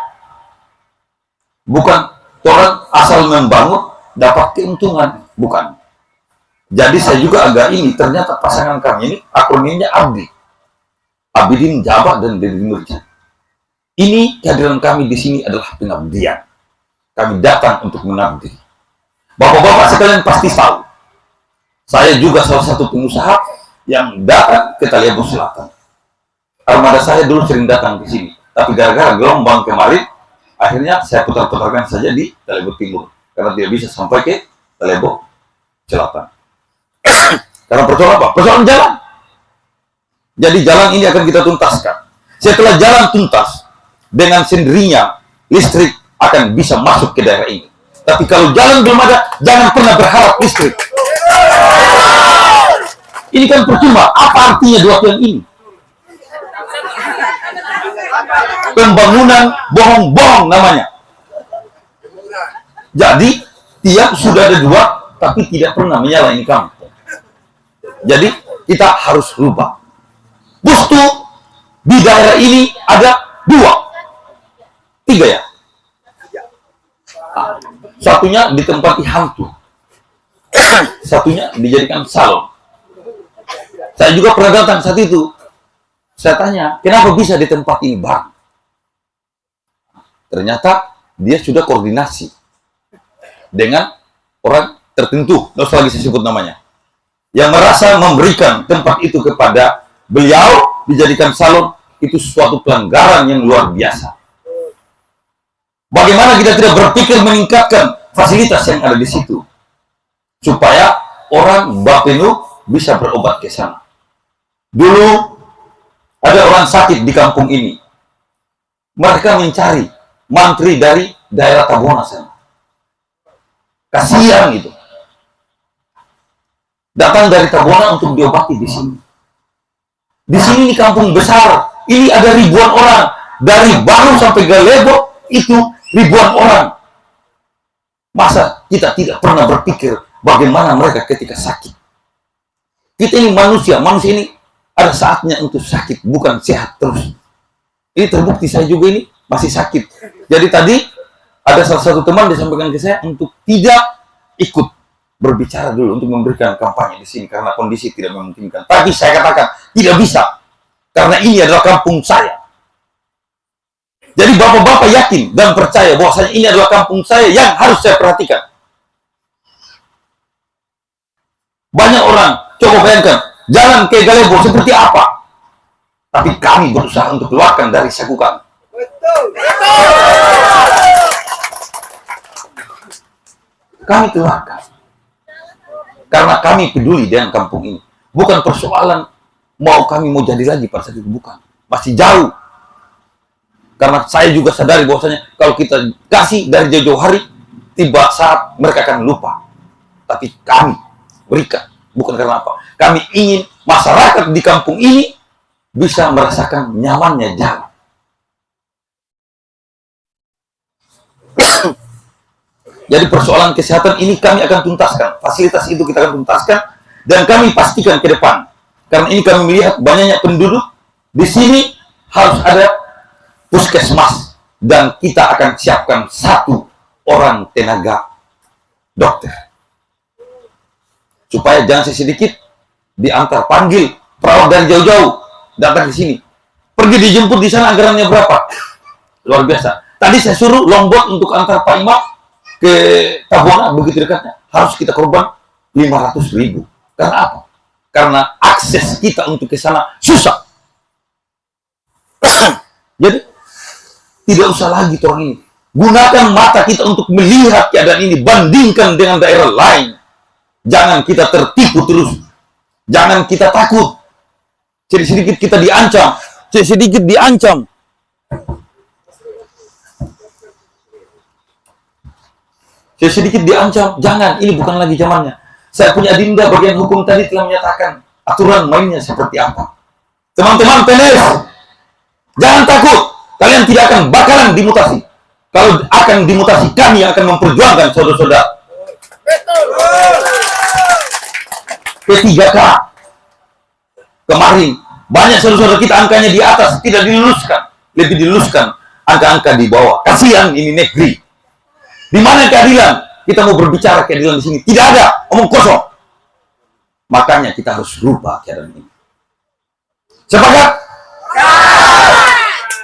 bukan orang asal membangun dapat keuntungan, bukan. Jadi saya juga agak ini, ternyata pasangan kami ini akronimnya Abdi, Abidin Jabat dan Deddy Nurjan. Ini kehadiran kami di sini adalah pengabdian. Kami datang untuk mengabdi. Bapak-bapak sekalian pasti tahu, saya juga salah satu pengusaha yang datang ke Talebo Selatan. Armada saya dulu sering datang ke sini, tapi gara-gara gelombang kemarin, akhirnya saya putar-putarkan saja di Talebo Timur, karena tidak bisa sampai ke Talebo Selatan. Karena persoalan apa? Persoalan jalan. Jadi jalan ini akan kita tuntaskan. Setelah jalan tuntas, dengan sendirinya listrik akan bisa masuk ke daerah ini. Tapi kalau jalan belum ada, jangan pernah berharap listrik. Ini kan percuma. Apa artinya dua yang ini? Pembangunan bohong-bohong namanya. Jadi tiap sudah ada dua, tapi tidak pernah menyala ini kampung. Jadi kita harus rubah. Bustu di daerah ini ada dua, tiga ya. Satunya ditempati hantu, satunya dijadikan salon. Saya juga pernah datang saat itu. Saya tanya, kenapa bisa ditempati bang? Ternyata dia sudah koordinasi dengan orang tertentu, nggak usah lagi saya sebut namanya, yang merasa memberikan tempat itu kepada beliau dijadikan salon. Itu suatu pelanggaran yang luar biasa. Bagaimana kita tidak berpikir meningkatkan fasilitas yang ada di situ supaya orang Bapenu bisa berobat ke sana. Dulu ada orang sakit di kampung ini, mereka mencari mantri dari daerah Tabona sana. Kasihan itu. Datang dari Tabona untuk diobati di sini. Di sini di kampung besar Ini ada ribuan orang. Dari Baru sampai Galebo itu ribuan orang. Masa kita tidak pernah berpikir bagaimana mereka ketika sakit? Kita ini manusia ini ada saatnya untuk sakit, bukan sehat terus. Ini terbukti, saya juga ini masih sakit. Jadi tadi ada salah satu teman disampaikan ke saya untuk tidak ikut berbicara dulu, untuk memberikan kampanye di sini karena kondisi tidak memungkinkan. Tapi saya katakan tidak bisa, karena ini adalah kampung saya. Jadi bapak-bapak yakin dan percaya bahwasanya ini adalah kampung saya yang harus saya perhatikan. Banyak orang, coba bayangkan, jalan ke Galebo seperti apa? Tapi kami berusaha untuk keluarkan dari saku kami. Kami keluarkan. Karena kami peduli dengan kampung ini. Bukan persoalan kami mau jadi lagi pada saat itu, bukan. Masih jauh. Karena saya juga sadari bahwasanya kalau kita kasih dari jauh-jauh hari, tiba saat mereka akan lupa. Tapi kami berikan, bukan karena apa. Kami ingin masyarakat di kampung ini bisa merasakan nyamannya jalan. Jadi persoalan kesehatan ini kami akan tuntaskan. Fasilitas itu kita akan tuntaskan dan kami pastikan ke depan. Karena ini kami melihat banyaknya penduduk di sini, harus ada puskesmas dan kita akan siapkan 1 orang tenaga dokter. Supaya jangan sedikit diantar, panggil perawat dari jauh-jauh datang ke sini. Pergi dijemput di sana, anggarannya berapa? Luar biasa. Tadi saya suruh longboat untuk antar Pak Imam ke Tabona, begitu dekatnya. Harus kita korban 500.000. Karena apa? Karena akses kita untuk ke sana susah. Jadi tidak usah lagi orang ini. Gunakan mata kita untuk melihat keadaan ini, bandingkan dengan daerah lain. Jangan kita tertipu terus. Jangan kita takut. Sedikit kita diancam. Sedikit diancam. Sedikit diancam. Jangan, ini bukan lagi zamannya. Saya punya adinda bagian hukum tadi telah menyatakan aturan mainnya seperti apa. Teman-teman PNS, jangan takut. Kalian tidak akan bakalan dimutasi. Kalau akan dimutasi, kami akan memperjuangkan saudara-saudara. P3K. Kemarin, banyak saudara-saudara kita angkanya di atas, tidak diluluskan. Lebih diluluskan, angka-angka di bawah. Kasihan ini negeri. Di mana keadilan? Kita mau berbicara keadilan di sini. Tidak ada, omong kosong. Makanya kita harus rubah keadaan ini. Sepakat?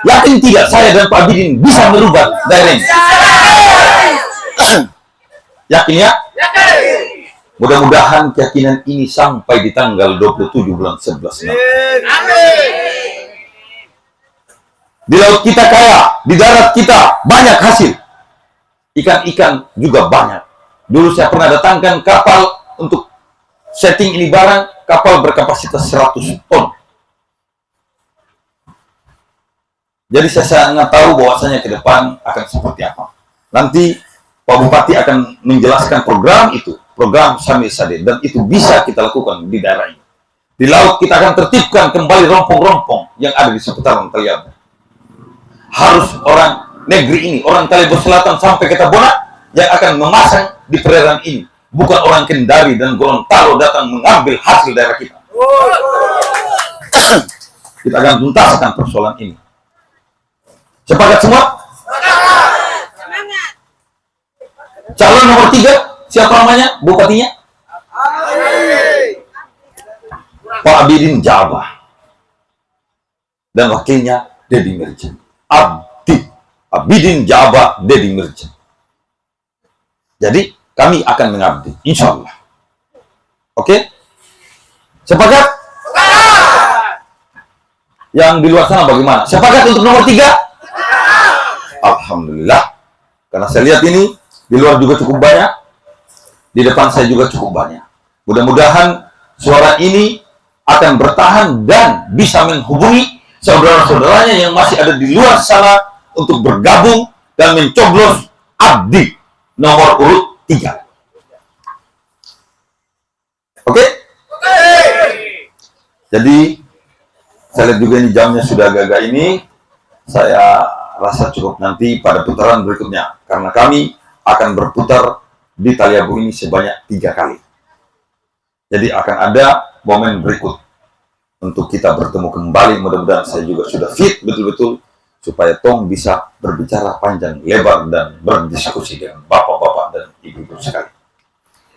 Yakin tidak saya dan Pak Bidin bisa merubah daerah ini? Yakin ya? Mudah-mudahan keyakinan ini sampai di tanggal 27 bulan 11. Di laut kita kaya, di darat kita banyak hasil. Ikan-ikan juga banyak. Dulu saya pernah datangkan kapal untuk setting ini barang, kapal berkapasitas 100 ton. Jadi saya sangat tahu bahwasanya ke depan akan seperti apa. Nanti Pak Bupati akan menjelaskan program itu, program Samil Sade, dan itu bisa kita lakukan di daerah ini. Di laut kita akan tertibkan kembali rompong-rompong yang ada di seputaran Taliabu. Harus orang negeri ini, orang Talebo Selatan sampai ke Tabona yang akan memasang di perairan ini. Bukan orang Kendari dan Gorontalo datang mengambil hasil daerah kita. Kita akan tuntaskan persoalan ini. Sepakat semua? Calon nomor 3, siapa namanya? Bupatinya? Pak Abidin Jabah. Dan wakilnya Dedi Mirjan. Abidin Jabah Dedi Mirjan. Jadi kami akan mengabdi, insya Allah. Oke? Sepakat? Yang di luar sana bagaimana? Sepakat untuk nomor 3? Alhamdulillah. Karena saya lihat ini di luar juga cukup banyak, di depan saya juga cukup banyak. Mudah-mudahan suara ini akan bertahan dan bisa menghubungi saudara-saudaranya yang masih ada di luar sana untuk bergabung dan mencoblos abdi nomor urut 3. Oke? Jadi saya Kita lihat juga ini jamnya sudah agak-agak ini. Saya rasa cukup nanti pada putaran berikutnya. Karena kami akan berputar di Taliabu ini sebanyak 3 kali. Jadi akan ada momen berikut untuk kita bertemu kembali. Mudah-mudahan saya juga sudah fit betul-betul supaya Tong bisa berbicara panjang lebar dan berdiskusi dengan bapak-bapak dan ibu-ibu sekali.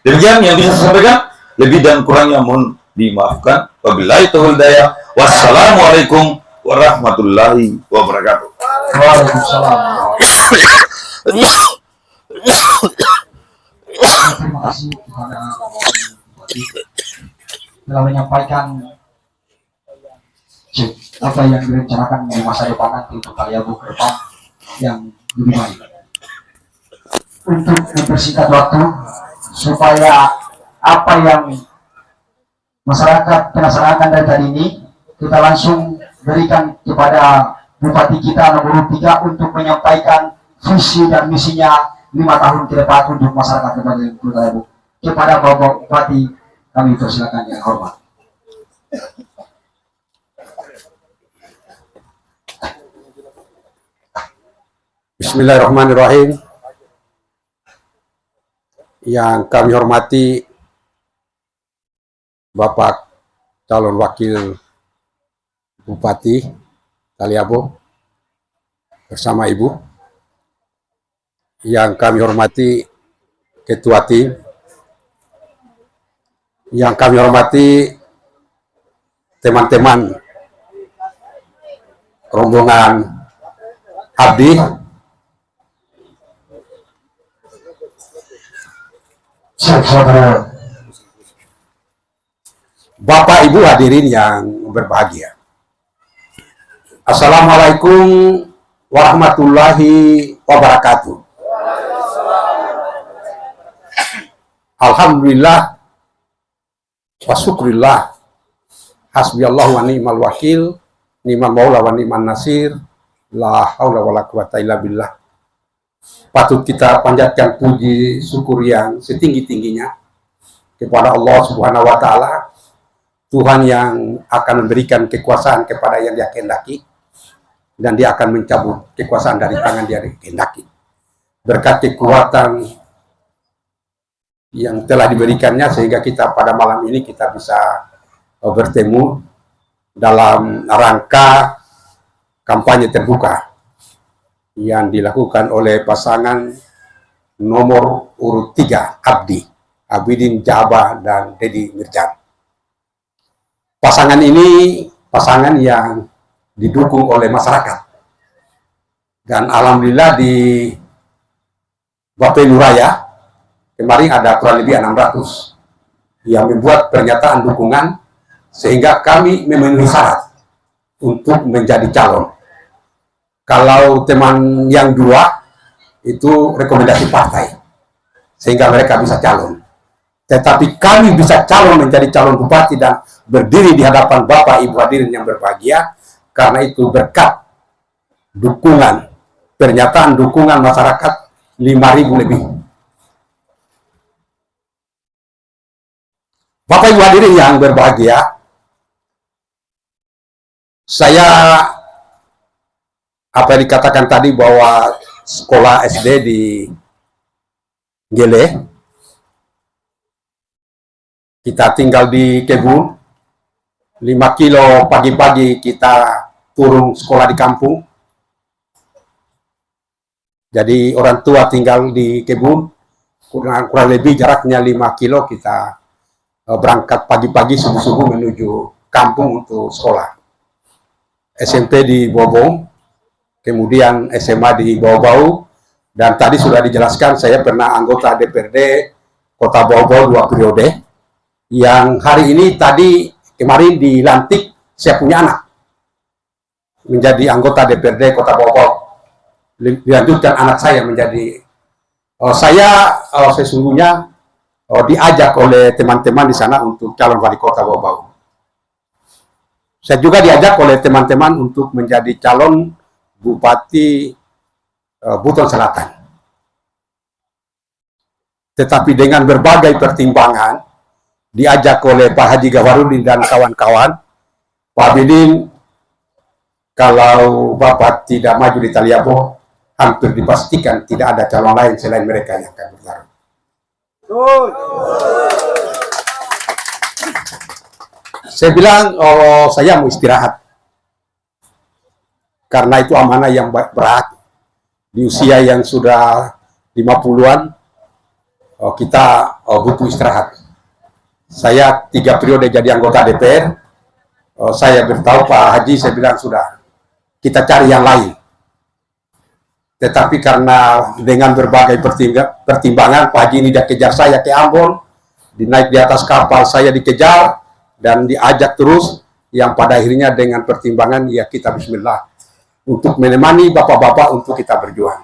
Demikian yang bisa saya sampaikan. Lebih dan kurangnya mohon dimaafkan. Wabillahi taufiq wal hidayah. Wassalamualaikum warahmatullahi wabarakatuh. Waalaikumsalam. Terima kasih kepada Bupati telah menyampaikan apa yang direncanakan di masa depan nanti untuk Taliabu ke depan yang lebih baik. Untuk mempersingkat waktu supaya apa yang masyarakat penasaran dari tadi ini kita langsung berikan kepada Bupati kita nomor 3 untuk menyampaikan visi dan misinya 5 tahun ke depan untuk masyarakat Taliabu. Kepada Bapak Bupati kami persilakan yang hormat. Bismillahirrahmanirrahim. Yang kami hormati Bapak calon wakil Bupati Taliabu bersama Ibu. Yang kami hormati Ketua Tim. Yang kami hormati teman-teman rombongan Abdi. Bapak Ibu hadirin yang berbahagia. Assalamualaikum warahmatullahi wabarakatuh. Alhamdulillah wa syukrillah, hasbiyallahu wa ni'mal wakil, ni'mal maula wa ni'man nasir, la haula wa la quwata illa billah. Patut kita panjatkan puji syukur yang setinggi-tingginya kepada Allah Subhanahu wa Ta'ala, Tuhan yang akan memberikan kekuasaan kepada yang Dia kehendaki, dan Dia akan mencabut kekuasaan dari tangan Dia kehendaki. Berkat kekuatan yang telah diberikannya sehingga kita pada malam ini kita bisa bertemu dalam rangka kampanye terbuka yang dilakukan oleh pasangan nomor urut 3 Abdi, Abidin Jaba dan Dedi Mirjan. Pasangan ini pasangan yang didukung oleh masyarakat. Dan alhamdulillah di Bapenu Raya kemarin ada kurang lebih 600 yang membuat pernyataan dukungan sehingga kami memenuhi syarat untuk menjadi calon. Kalau teman yang 2 itu rekomendasi partai sehingga mereka bisa calon. Tetapi kami bisa calon menjadi calon bupati dan berdiri di hadapan Bapak Ibu hadirin yang berbahagia karena itu berkat dukungan, pernyataan dukungan masyarakat 5.000 lebih. Bapak Ibu hadirin yang berbahagia, saya apa yang dikatakan tadi bahwa sekolah SD di Gele, kita tinggal di kebun, 5 kilo pagi-pagi kita turun sekolah di kampung. Jadi orang tua tinggal di kebun, kurang lebih jaraknya 5 kilo kita berangkat pagi-pagi subuh-subuh menuju kampung untuk sekolah. SMP di Bobong, kemudian SMA di Bau-Bau, dan tadi sudah dijelaskan saya pernah anggota DPRD Kota Bau-Bau 2 periode, yang hari ini tadi kemarin dilantik saya punya anak menjadi anggota DPRD Kota Bau-Bau. Dilanjutkan anak saya menjadi, saya sesungguhnya diajak oleh teman-teman di sana untuk calon wali kota Bau-Bau. Saya juga diajak oleh teman-teman untuk menjadi calon Bupati Buton Selatan. Tetapi dengan berbagai pertimbangan, diajak oleh Pak Haji Gawarudin dan kawan-kawan, Pak Abidin kalau Bapak tidak maju di Taliabo, hampir dipastikan tidak ada calon lain selain mereka yang akan bertarung. Saya bilang, oh saya mau istirahat. Karena itu amanah yang berat. Di usia yang sudah 50-an, kita butuh istirahat. Saya 3 periode jadi anggota DPR. Saya beritahu Pak Haji, saya bilang sudah, kita cari yang lain. Tetapi karena dengan berbagai pertimbangan, Pak Haji ini dia kejar saya ke Ambon, dinaik di atas kapal, saya dikejar, dan diajak terus, yang pada akhirnya dengan pertimbangan, ya kita bismillah, untuk menemani bapak-bapak untuk kita berjuang.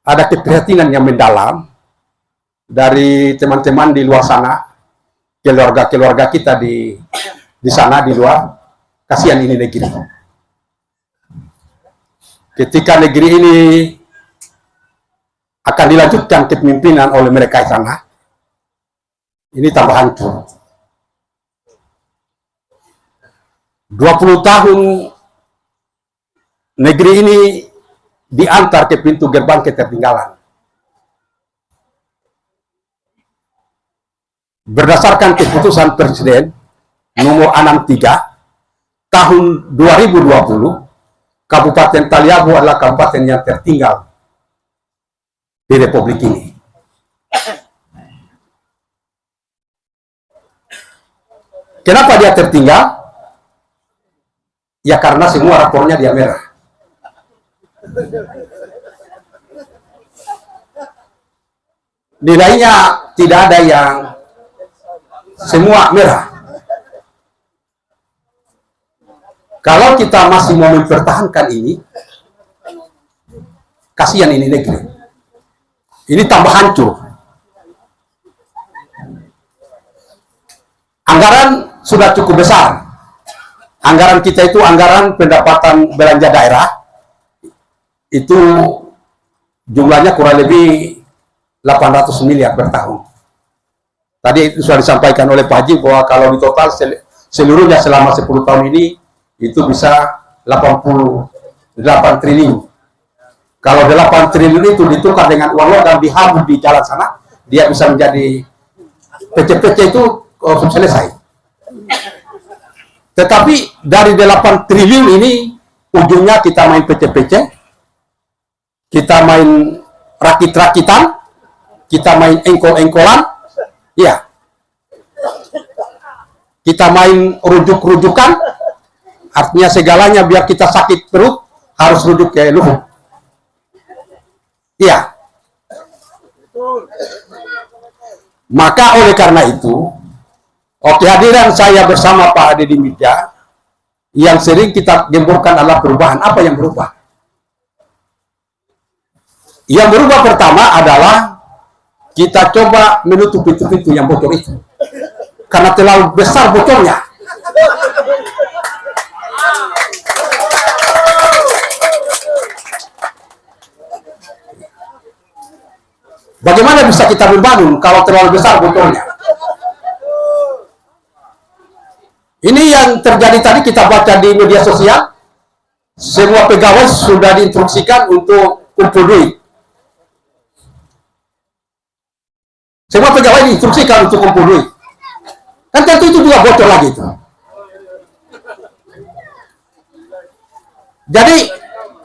Ada keprihatinan yang mendalam, dari teman-teman di luar sana, keluarga-keluarga kita di sana, di luar, kasihan ini negeri. Ketika negeri ini akan dilanjutkan kepemimpinan oleh mereka di sana, ini tambah hancur. 20 tahun negeri ini diantar ke pintu gerbang ketertinggalan. Berdasarkan keputusan Presiden nomor 63 tahun 2020, Kabupaten Taliabo adalah kabupaten yang tertinggal di Republik ini. Kenapa dia tertinggal? Ya karena semua rapornya dia merah. Nilainya tidak ada yang semua merah. Kalau kita masih mau mempertahankan ini, kasihan ini negeri. Ini tambah hancur. Anggaran sudah cukup besar. Anggaran kita itu anggaran pendapatan belanja daerah. Itu jumlahnya kurang lebih 800 miliar per tahun. Tadi sudah disampaikan oleh Pak Haji bahwa kalau di total seluruhnya selama 10 tahun ini itu bisa 88 triliun. Kalau 8 triliun itu ditukar dengan uang logam dihabis di jalan sana, dia bisa menjadi PC-PC itu selesai. Tetapi dari 8 triliun ini ujungnya kita main PC-PC, kita main rakit-rakitan, kita main engkol-engkolan, ya. Kita main rujuk-rujukan, artinya segalanya biar kita sakit perut harus rujuk ke Luhut. Iya. Maka oleh karena itu, kehadiran saya bersama Pak Deddy Mirja, yang sering kita gemburkan adalah perubahan. Apa yang berubah? Yang berubah pertama adalah kita coba menutup pintu-pintu yang bocor itu. Karena terlalu besar bocornya. Bagaimana bisa kita membangun kalau terlalu besar bocornya? Ini yang terjadi tadi kita baca di media sosial. Semua pegawai sudah diinstruksikan untuk kumpul duit. Semua pegawai diinstruksikan untuk kumpul duit. Kan tentu itu juga bocor lagi itu. Jadi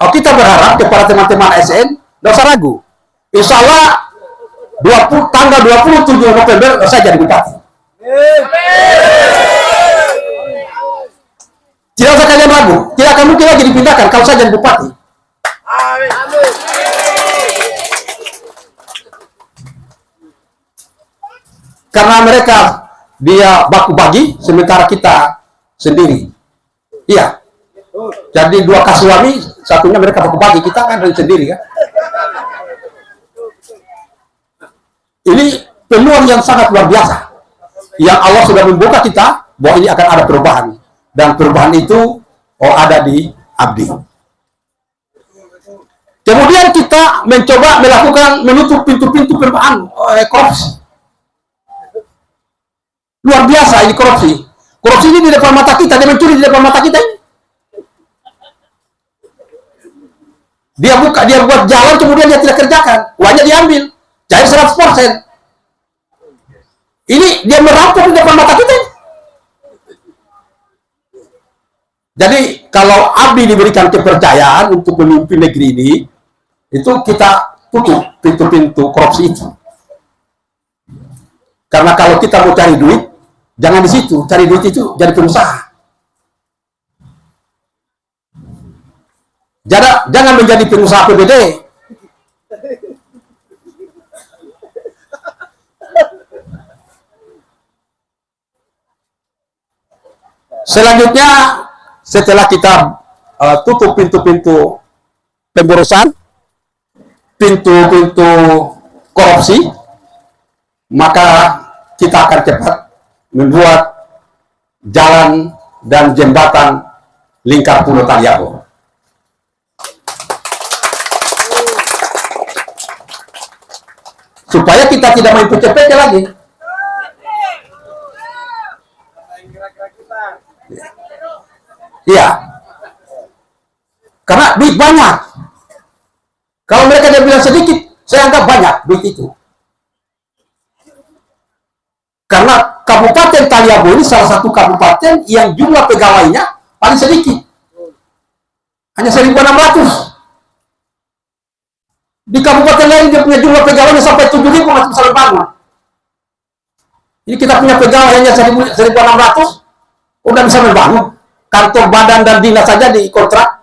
kita berharap kepada teman-teman ASN, tidak usah ragu. Insya Allah tanggal 27 November saya jadi bupati. Tidak usah kalian ragu, tidak akan mungkin lagi dipindahkan kalau saya jadi bupati. Karena mereka dia baku bagi, sementara kita sendiri. Iya. Jadi dua kasuami, satunya mereka baku bagi, kita kan sendiri kan. Ini peluang yang sangat luar biasa. Yang Allah sudah membuka kita bahwa ini akan ada perubahan. Dan perubahan itu ada di Abdi. Kemudian kita mencoba melakukan menutup pintu-pintu perubahan korupsi. Luar biasa ini korupsi. Korupsi ini di depan mata kita, dia mencuri di depan mata kita ini. Dia buat jalan, kemudian dia tidak kerjakan. Uangnya diambil. Cair 100%. Ini dia merampok di depan mata kita. Jadi kalau Abdi diberikan kepercayaan untuk memimpin negeri ini, itu kita tutup pintu-pintu korupsi itu. Karena kalau kita mau cari duit, jangan di situ. Cari duit itu jadi pengusaha. Jangan menjadi pengusaha PBD. Selanjutnya, setelah kita tutup pintu-pintu pemborosan, pintu-pintu korupsi, maka kita akan cepat membuat jalan dan jembatan lingkar Pulau Taliabu. Supaya kita tidak main pecah-pecah lagi. Iya. Karena duit banyak. Kalau mereka dia bilang sedikit, saya anggap banyak duit itu. Karena Kabupaten Taliabu ini salah satu kabupaten yang jumlah pegawainya paling sedikit. Hanya 1.600. Di kabupaten lain dia punya jumlah pegawainya sampai 7.000 masih bisa berbangun. Ini kita punya pegawai hanya 1.600, udah bisa berbangun. Kantor badan dan dinas saja dikontrak.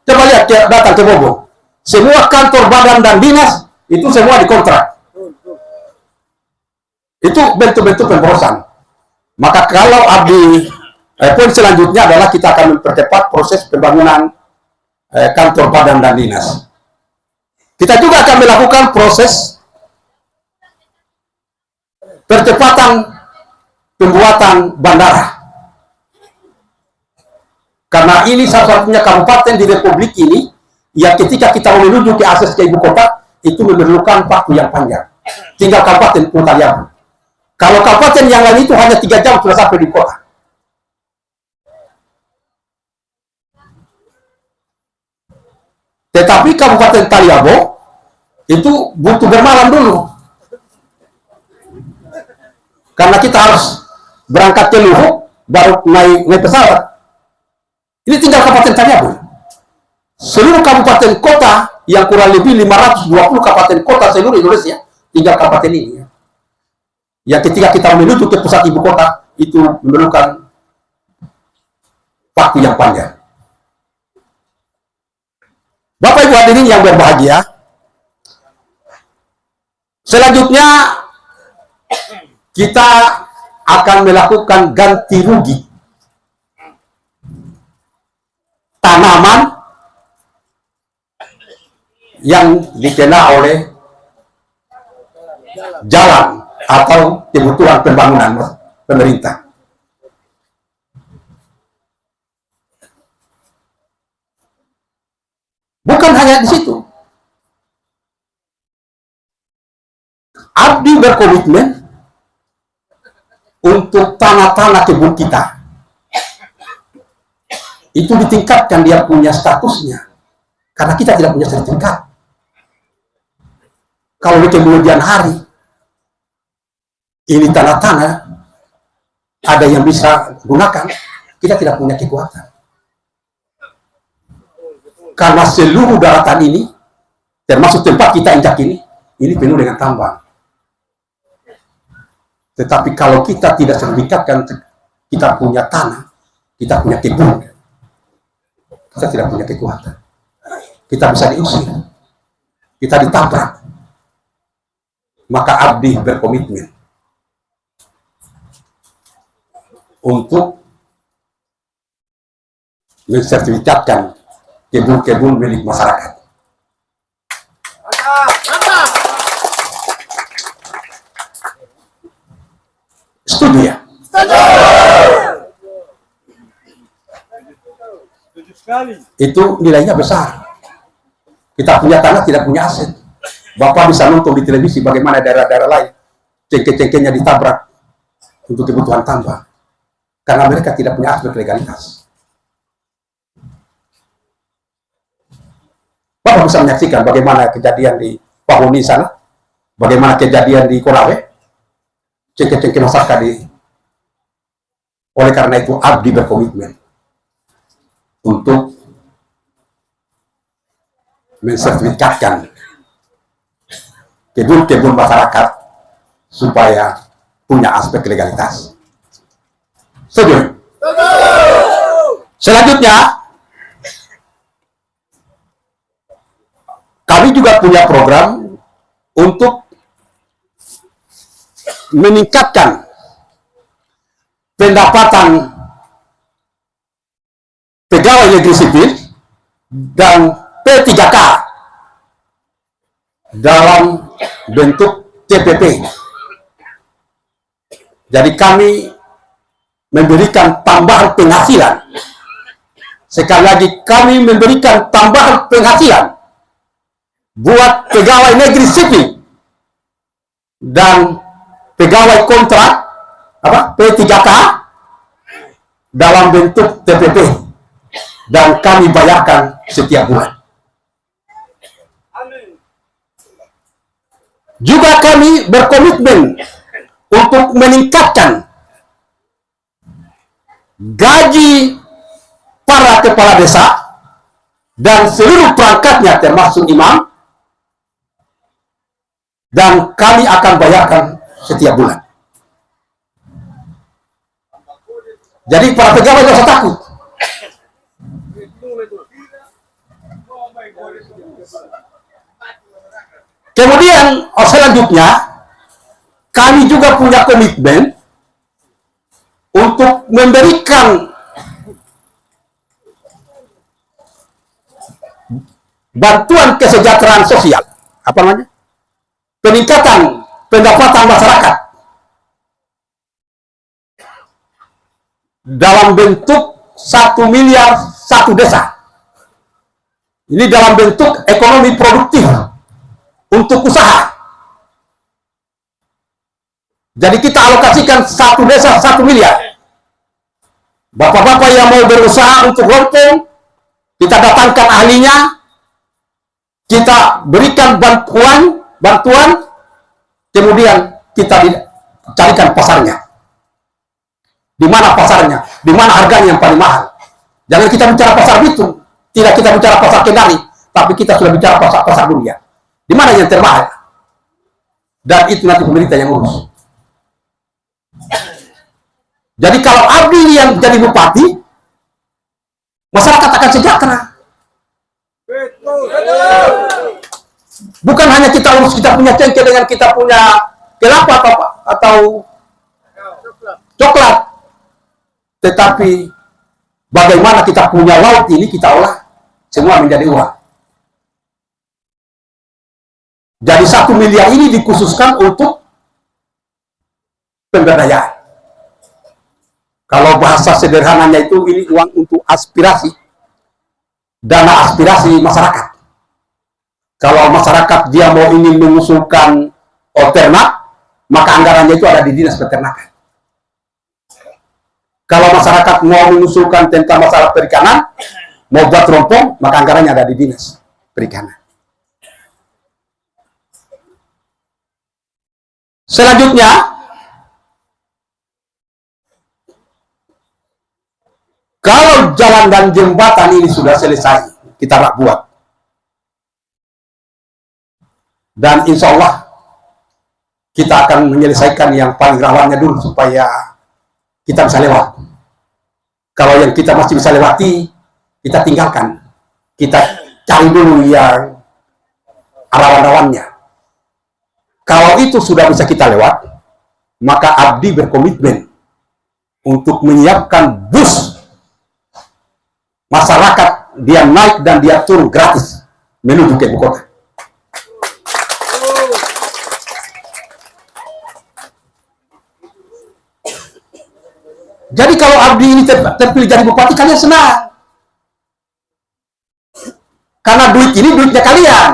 Coba lihat datang ke Bogor. Semua kantor badan dan dinas itu semua dikontrak. Itu bentuk-bentuk pemborosan. Maka kalau Abdi poin selanjutnya adalah kita akan mempercepat proses pembangunan kantor badan dan dinas. Kita juga akan melakukan proses percepatan pembuatan bandara. Karena ini satu-satunya kabupaten di Republik ini yang ketika kita menuju ke akses ke ibu kota itu memerlukan waktu yang panjang. Tinggal Kabupaten Pulau Taliabu. Kalau kabupaten yang lain itu hanya 3 jam sudah sampai di kota. Tetapi Kabupaten Taliabu itu butuh bermalam dulu. Karena kita harus berangkat ke Luhuk, baru naik pesawat. Ini tinggal Kabupaten Taliabu. Seluruh kabupaten kota yang kurang lebih 520 kabupaten kota seluruh Indonesia, tinggal kabupaten ini. Yang ketika kita menuju ke pusat ibu kota, itu memerlukan waktu yang panjang. Bapak Ibu hadirin yang berbahagia, selanjutnya kita akan melakukan ganti rugi tanaman yang dikena oleh jalan atau kebutuhan pembangunan pemerintah. Bukan hanya di situ. Abdi berkomitmen untuk tanah-tanah kebun kita itu ditingkatkan dia punya statusnya. Karena kita tidak punya sertifikat. Kalau di kemudian hari ini tanah-tanah ada yang bisa gunakan, kita tidak punya kekuatan. Karena seluruh daratan ini, termasuk tempat kita injak ini penuh dengan tambang. Tetapi kalau kita tidak sertifikatkan, kita punya tanah, kita punya kebun, kita tidak punya kekuatan. Kita bisa diusir, kita ditabrak. Maka Abdi berkomitmen untuk mensertifikatkan kebun-kebun milik masyarakat. Setuju ya? Setuju sekali. Itu nilainya besar. Kita punya tanah, tidak punya aset. Bapak bisa nonton di televisi bagaimana daerah-daerah lain cengkeh-cengkehnya ditabrak untuk kebutuhan tambang. Karena mereka tidak punya aspek legalitas. Bapak bisa menyaksikan bagaimana kejadian di Pahuni sana, bagaimana kejadian di Konawe, cengkeh-cengkeh masyarakat di. Oleh karena itu, Abdi berkomitmen untuk mensertifikatkan kebun-kebun masyarakat supaya punya aspek legalitas. Setuju? Selanjutnya, kami juga punya program untuk meningkatkan pendapatan pegawai negeri sipil dan P3K dalam bentuk TPP. Jadi kami memberikan tambahan penghasilan. Sekali lagi, kami memberikan tambahan penghasilan buat pegawai negeri sipil dan pegawai kontrak P3K dalam bentuk TPP, dan kami bayarkan setiap bulan. Juga kami berkomitmen untuk meningkatkan gaji para kepala desa dan seluruh perangkatnya termasuk imam, dan kami akan bayarkan setiap bulan. Jadi para pegawai tidak usah takut. Kemudian selanjutnya, kami juga punya komitmen untuk memberikan bantuan kesejahteraan sosial, apa namanya? Peningkatan pendapatan masyarakat dalam bentuk 1 miliar satu desa. Ini dalam bentuk ekonomi produktif untuk usaha. Jadi kita alokasikan 1 desa 1 miliar. Bapak-bapak yang mau berusaha untuk lompong, kita datangkan ahlinya, kita berikan bantuan, kemudian kita carikan pasarnya. Di mana pasarnya? Di mana harganya yang paling mahal? Jangan kita bicara pasar Bitung, tidak kita bicara pasar Kendari, tapi kita sudah bicara pasar dunia. Di mana yang termahal? Dan itu nanti pemerintah yang urus. Jadi kalau Abdi yang jadi bupati, masyarakat akan sejahtera. Bukan hanya kita urus, kita punya cengkeh dengan kita punya kelapa atau coklat, tetapi bagaimana kita punya laut ini kita olah semua menjadi uang. Jadi 1 miliar ini dikhususkan untuk pemberdayaan. Kalau bahasa sederhananya itu, ini uang untuk aspirasi, dana aspirasi masyarakat. Kalau masyarakat dia mau ingin mengusulkan ternak, maka anggarannya itu ada di dinas peternakan. Kalau masyarakat mau mengusulkan tentang masalah perikanan, mau buat rompong, maka anggarannya ada di dinas perikanan. Selanjutnya, kalau jalan dan jembatan ini sudah selesai, kita buat. Dan insya Allah kita akan menyelesaikan yang paling rawannya dulu supaya kita bisa lewat. Kalau yang kita masih bisa lewati, kita tinggalkan. Kita cari dulu yang rawan-rawannya. Kalau itu sudah bisa kita lewat, maka Abdi berkomitmen untuk menyiapkan bus masyarakat, dia naik dan dia turun gratis menuju ke ibu kota. Jadi kalau Abdi ini terpilih jadi bupati, kalian senang. Karena duit ini duitnya kalian.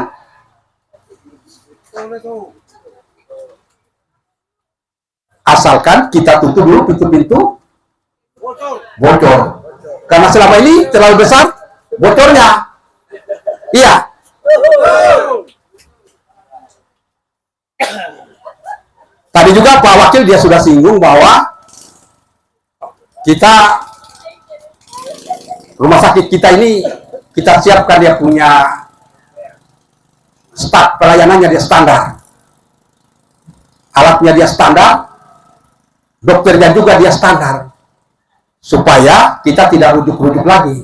Asalkan kita tutup dulu pintu-pintu bocor. Karena selama ini terlalu besar bocornya. Iya. Tadi juga Pak Wakil dia sudah singgung bahwa kita rumah sakit kita ini kita siapkan dia punya pelayanannya dia standar, alatnya dia standar, dokternya juga dia standar, supaya kita tidak rujuk-rujuk lagi.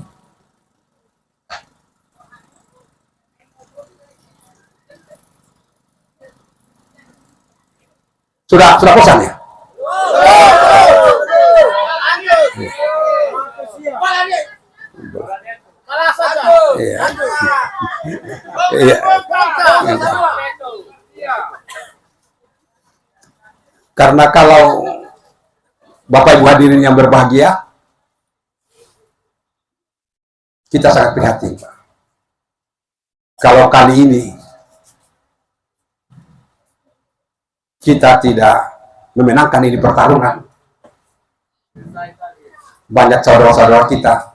Sudah bosan ya? Iya. Iya. Karena kalau Bapak Ibu hadirin yang berbahagia, kita sangat prihatin, Pak. Kalau kali ini kita tidak memenangkan ini pertarungan, banyak saudara-saudara kita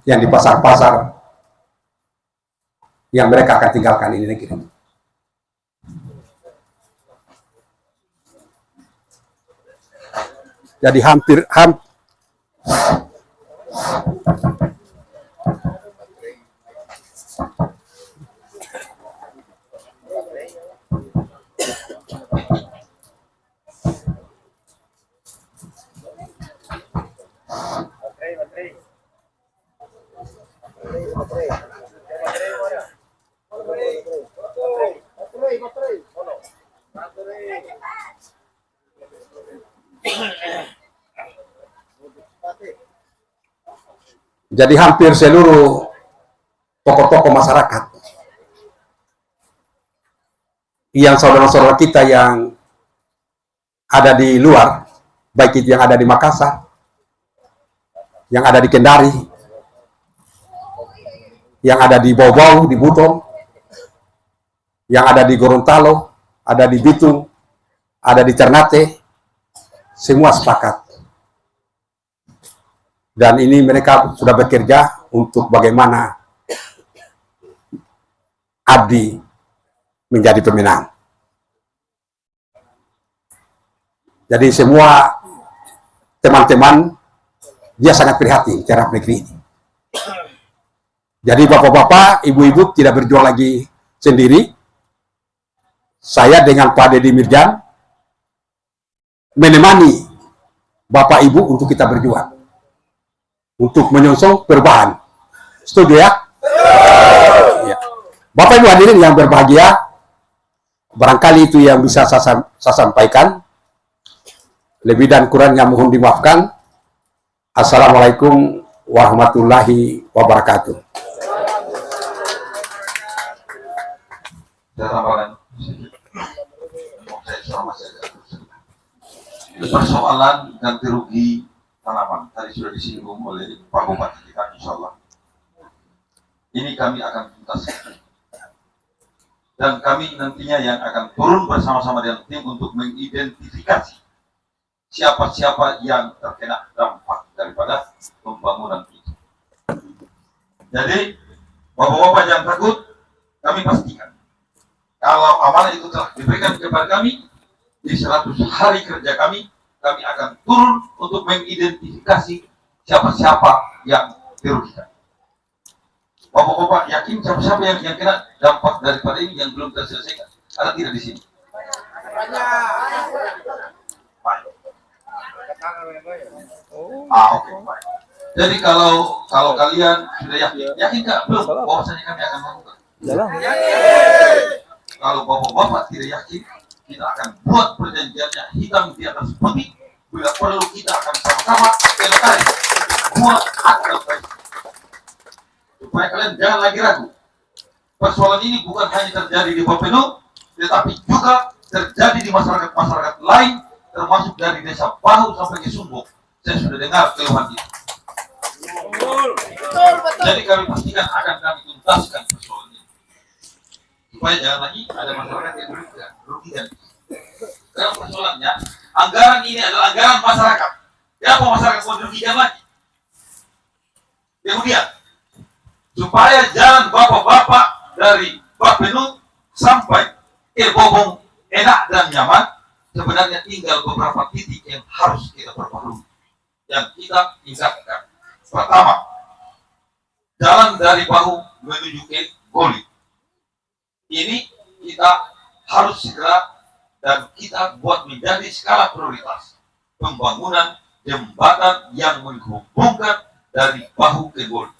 yang di pasar-pasar yang mereka akan tinggalkan ini negeri. Jadi hampir seluruh tokoh-tokoh masyarakat yang saudara-saudara kita yang ada di luar, baik itu yang ada di Makassar, yang ada di Kendari, yang ada di Bau-Bau, di Buton, yang ada di Gorontalo, ada di Bitung, ada di Ternate, semua sepakat. Dan ini mereka sudah bekerja untuk bagaimana Abdi menjadi pemenang. Jadi semua teman-teman dia sangat prihatin terhadap negeri ini. Jadi bapak-bapak, ibu-ibu tidak berjuang lagi sendiri. Saya dengan Pak Deddy Mirjan menemani bapak ibu untuk kita berjuang, untuk menyongsong perubahan. Setuju ya? Ya. Bapak ibu hadirin yang berbahagia, barangkali itu yang bisa saya sampaikan. Lebih dan kurangnya mohon dimaafkan. Assalamualaikum warahmatullahi wabarakatuh. Saya tambahkan persoalan ganti rugi tanaman tadi sudah disinggung oleh Pak Bupati kita, insya Allah ini kami akan tuntaskan dan kami nantinya yang akan turun bersama-sama dengan tim untuk mengidentifikasi siapa-siapa yang terkena dampak daripada pembangunan itu. Jadi bapak-bapak jangan takut, kami pastikan kalau amanah itu telah diberikan kepada kami, di 100 hari kerja kami akan turun untuk mengidentifikasi siapa-siapa yang dirugikan. Bapak-bapak yakin siapa-siapa yang kena dampak daripada ini yang belum terselesaikan? Ada tidak di sini? Oke. Jadi kalau kalian sudah yakin nggak? Belum. Bahwasanya kami akan melakukan. Kalau bapak-bapak tidak yakin, kita akan buat perjanjiannya hitam di atas putih. Bila perlu kita akan sama-sama pelajari buat akal baik. Supaya kalian jangan lagi ragu. Persoalan ini bukan hanya terjadi di Bapenu, tetapi juga terjadi di masyarakat-masyarakat lain, termasuk dari desa Bahu sampai ke Sumbo. Saya sudah dengar keluhan itu. Jadi kami pastikan akan kami tuntaskan persoalan ini. Supaya jangan lagi ada masyarakat yang dirugikan. Karena persoalannya, anggaran ini adalah anggaran masyarakat. Siapa masyarakat mau dirugikan lagi? Kemudian, supaya jalan bapak-bapak dari Bapenu sampai ke Bobong enak dan nyaman. Sebenarnya tinggal beberapa titik yang harus kita perbarui, yang kita tingkatkan. Pertama, jalan dari Bahu menuju ke Goli. Ini kita harus segera dan kita buat menjadi skala prioritas pembangunan jembatan yang menghubungkan dari Bahu ke Goli.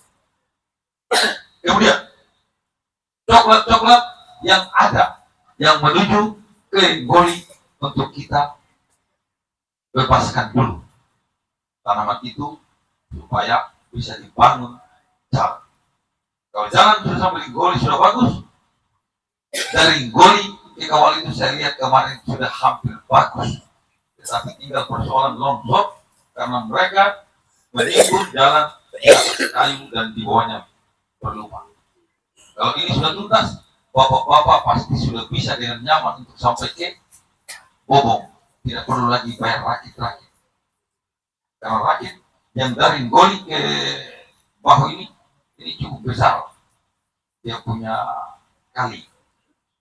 Kemudian coklat-coklat yang ada yang menuju ke Goli untuk kita bebaskan dulu tanaman itu supaya bisa dibangun jalan. Kalau jalan sudah sampai di Goli sudah bagus, dari Goli ke Kawal itu saya lihat kemarin sudah hampir bagus, tetapi tinggal persoalan longsor karena mereka menimbun jalan di atas kayu dan di bawahnya berlubang. Kalau ini sudah tuntas, bapak-bapak pasti sudah bisa dengan nyaman untuk sampai ke Bobong, tidak perlu lagi bayar rakit-rakit. Karena rakit yang dari Goli ke Bahu ini cukup besar. Dia punya kali.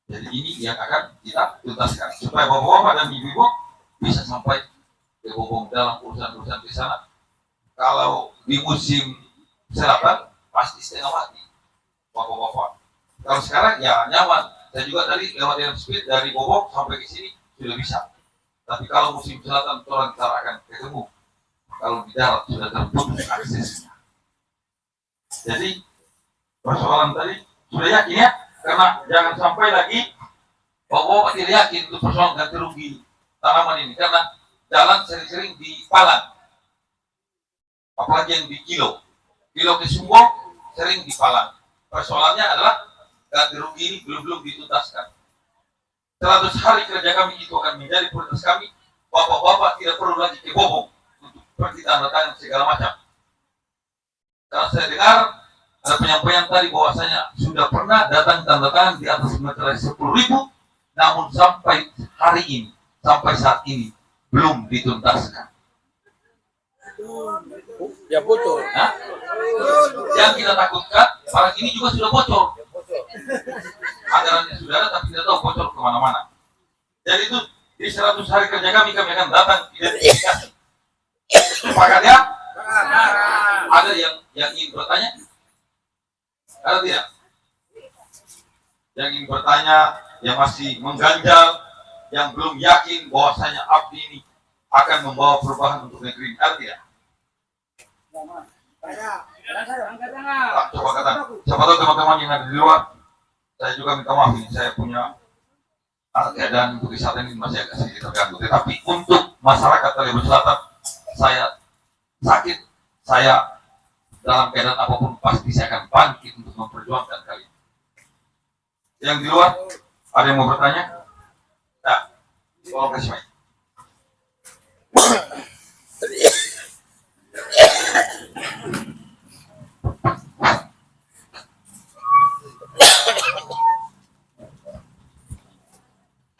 Jadi ini yang akan kita tuntaskan supaya bapak-bapak dan ibu-ibu bisa sampai ke Bobong dalam urusan-urusan di sana. Kalau di musim selatan pasti setengah mati bapak-bapak. Kalau sekarang ya nyaman. Saya juga tadi lewat dengan speed dari Bobong sampai ke sini sudah bisa. Tapi kalau musim selatan orang kita akan ketemu. Kalau di darat sudah terputus aksesnya. Jadi persoalan tadi sudah yakin ya, karena jangan sampai lagi bapak-bapak tidak yakin untuk persoalan ganti rugi tanaman ini, karena jalan sering-sering dipalang, apalagi yang di kilo ke Sumbong sering dipalang. Persoalannya adalah ganti rugi ini belum dituntaskan. 100 hari kerja kami itu akan menjadi prioritas kami. Bapak-bapak tidak perlu lagi ke Bobong untuk pergi tanda tangan segala macam. Karena saya dengar ada penyampaian tadi bahwasanya sudah pernah datang tanda tangan di atas meterai 10.000, namun sampai hari ini, sampai saat ini belum dituntaskan. Ya bocor. Nah, yang kita takutkan, barang ini juga sudah bocor. Anggarannya sudah ada, tapi tidak tahu bocor kemana-mana. Jadi itu di 100 hari kerja kami akan datang identifikasi. Sepakat ya? Ada yang ingin bertanya? Ada tidak? Yang ingin bertanya, yang masih mengganjal, yang belum yakin bahwasanya abdi ini akan membawa perubahan untuk negeri ini. Ada tidak? Coba kata, siapa tahu teman-teman yang ada di luar. Saya juga minta maaf ini, saya punya keadaan untuk wisata ini masih agak sedikit terganggu. Tetapi untuk masyarakat Kalimantan Selatan, saya sakit, saya dalam keadaan apapun pasti saya akan bangkit untuk memperjuangkan kalian. Yang di luar, ada yang mau bertanya? Nah, tolong kasih mic.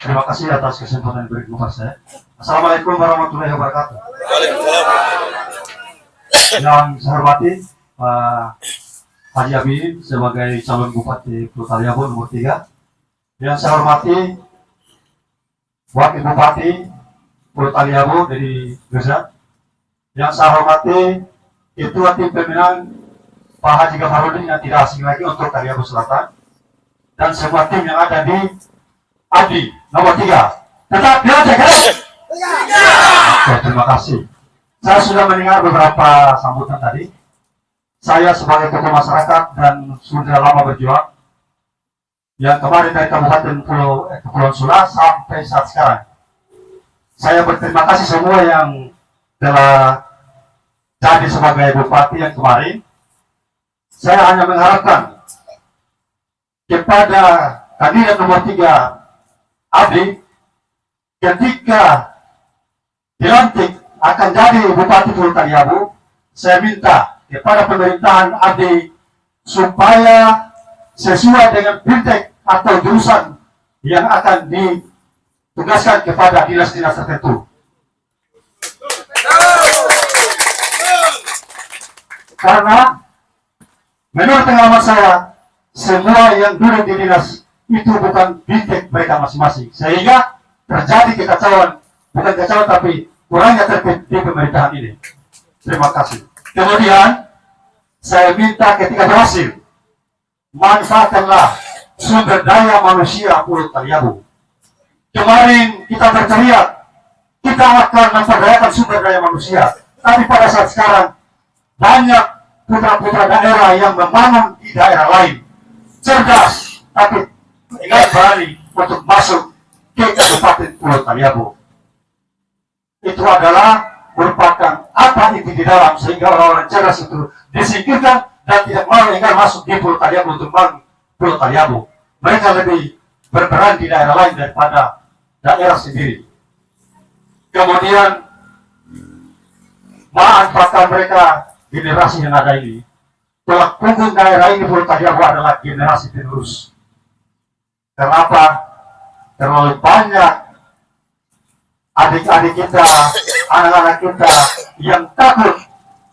Terima kasih atas kesempatan yang diberikan kepada saya. Assalamualaikum warahmatullahi wabarakatuh. Yang saya hormati Pak Haji Habib sebagai calon Bupati Pulau Taliabu nomor 3. Yang saya hormati Wakil Bupati Pulau Taliabu dari Geza. Yang saya hormati Ketua Tim Pemenang Pak Haji Gafarudin yang tidak asing lagi untuk Taliabu Selatan, dan semua tim yang ada di Abdi nomor 3. Tetap diajak kan? Terima kasih. Saya sudah mendengar beberapa sambutan tadi. Saya sebagai tokoh masyarakat dan sudah lama berjuang, yang kemarin dari Kabupaten Kepulauan Sula sampai saat sekarang. Saya berterima kasih semua yang telah jadi sebagai bupati yang kemarin. Saya hanya mengharapkan kepada kandidat nomor 3 Abdi, ketika dilantik akan jadi Bupati Pulau Taliabu, saya minta kepada pemerintahan Abdi supaya sesuai dengan bintek atau jurusan yang akan ditugaskan kepada dinas-dinas tertentu. Karena Menurut pengalaman saya, semua yang duduk di dinas itu bukan bintek mereka masing-masing, sehingga terjadi kekacauan, bukan kekacauan tapi kurangnya tertib di pemerintahan ini. Terima kasih. Kemudian saya minta ketika berhasil, manfaatkanlah sumber daya manusia Pulau Taliabu. Kemarin kita berteriak, kita akan memperdayakan sumber daya manusia, tapi pada saat sekarang banyak putra-putra daerah yang membangun di daerah lain, cerdas, tapi tidak berani untuk masuk ke Kabupaten Pulau Taliabu. Itu adalah merupakan apa inti di dalam, sehingga orang-orang cerdas itu disingkirkan dan tidak mau ingin masuk di Pulau Taliabu untuk membangun Pulau Taliabu. Mereka lebih berperan di daerah lain daripada daerah sendiri. Kemudian manfaatkan mereka generasi yang ada ini. Tulang punggung daerah ini Pulau Taliabu adalah generasi penerus. Kenapa? Terlalu banyak adik-adik kita, anak-anak kita yang takut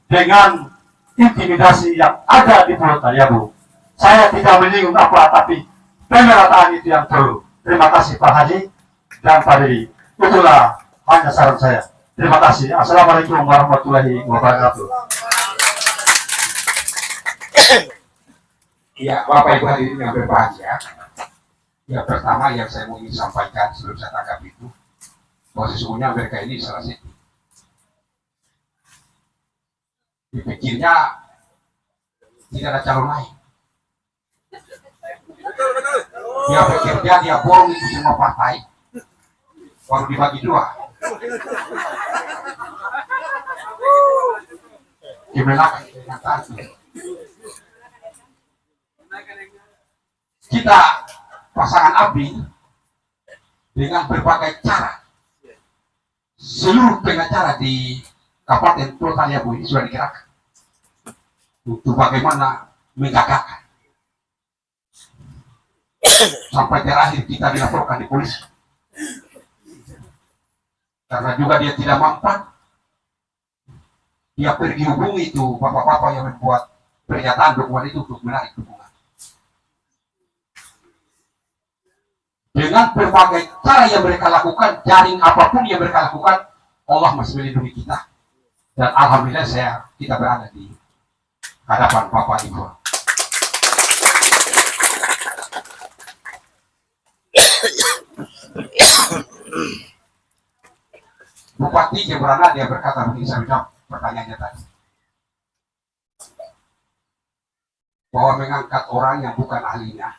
dengan intimidasi yang ada di Pulau Taliabu. Saya tidak menyinggung apa, tapi pemerataan itu yang perlu. Terima kasih Pak Haji dan Pak Dedi. Itulah hanya saran saya. Terima kasih. Assalamualaikum warahmatullahi wabarakatuh. Ya, Bapak Ibu hadirin yang berbahagia. Yang pertama yang saya mau ingin sampaikan sebelum saya tangkap itu, bahwa sesungguhnya mereka ini salah satu. Dipikirnya tidak ada calon lain. Dia pikirnya dia borong itu semua partai, baru dibagi dua. Kemenakan kenyataan. Kita pasangan Abdi dengan berbagai cara, seluruh pengacara di Kabupaten Pulau Taliabu ini sudah digerakkan untuk bagaimana menggagakan sampai terakhir kita dilaporkan di polisi karena juga dia tidak mampan. Dia pergi hubungi itu bapak-bapak yang membuat pernyataan dukungan itu untuk menarik dukungan. Dengan berbagai cara yang mereka lakukan, jaring apapun yang mereka lakukan, Allah masih melindungi kita. Dan alhamdulillah kita berada di hadapan Bapak Ibu. Bupati Jemberana dia berkata begini, saya jawab pertanyaannya tadi, bahwa mengangkat orang yang bukan ahlinya,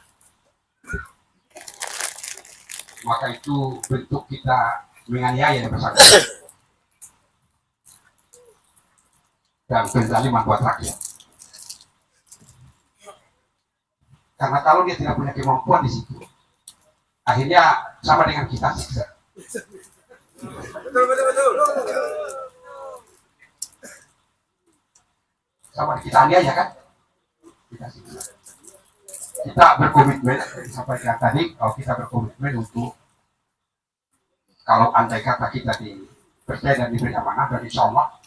maka itu bentuk kita menganiaya yang bersangkutan dan penzaliman buat rakyat. Karena kalau dia tidak punya kemampuan di situ, akhirnya sama dengan kita siksa. Betul. Sama kita aniaya kan? Kita siksa. Kita berkomitmen, sampaikan tadi, kalau kita berkomitmen untuk kalau andai kata kita dipercaya dan diberi amanah, dan insya Allah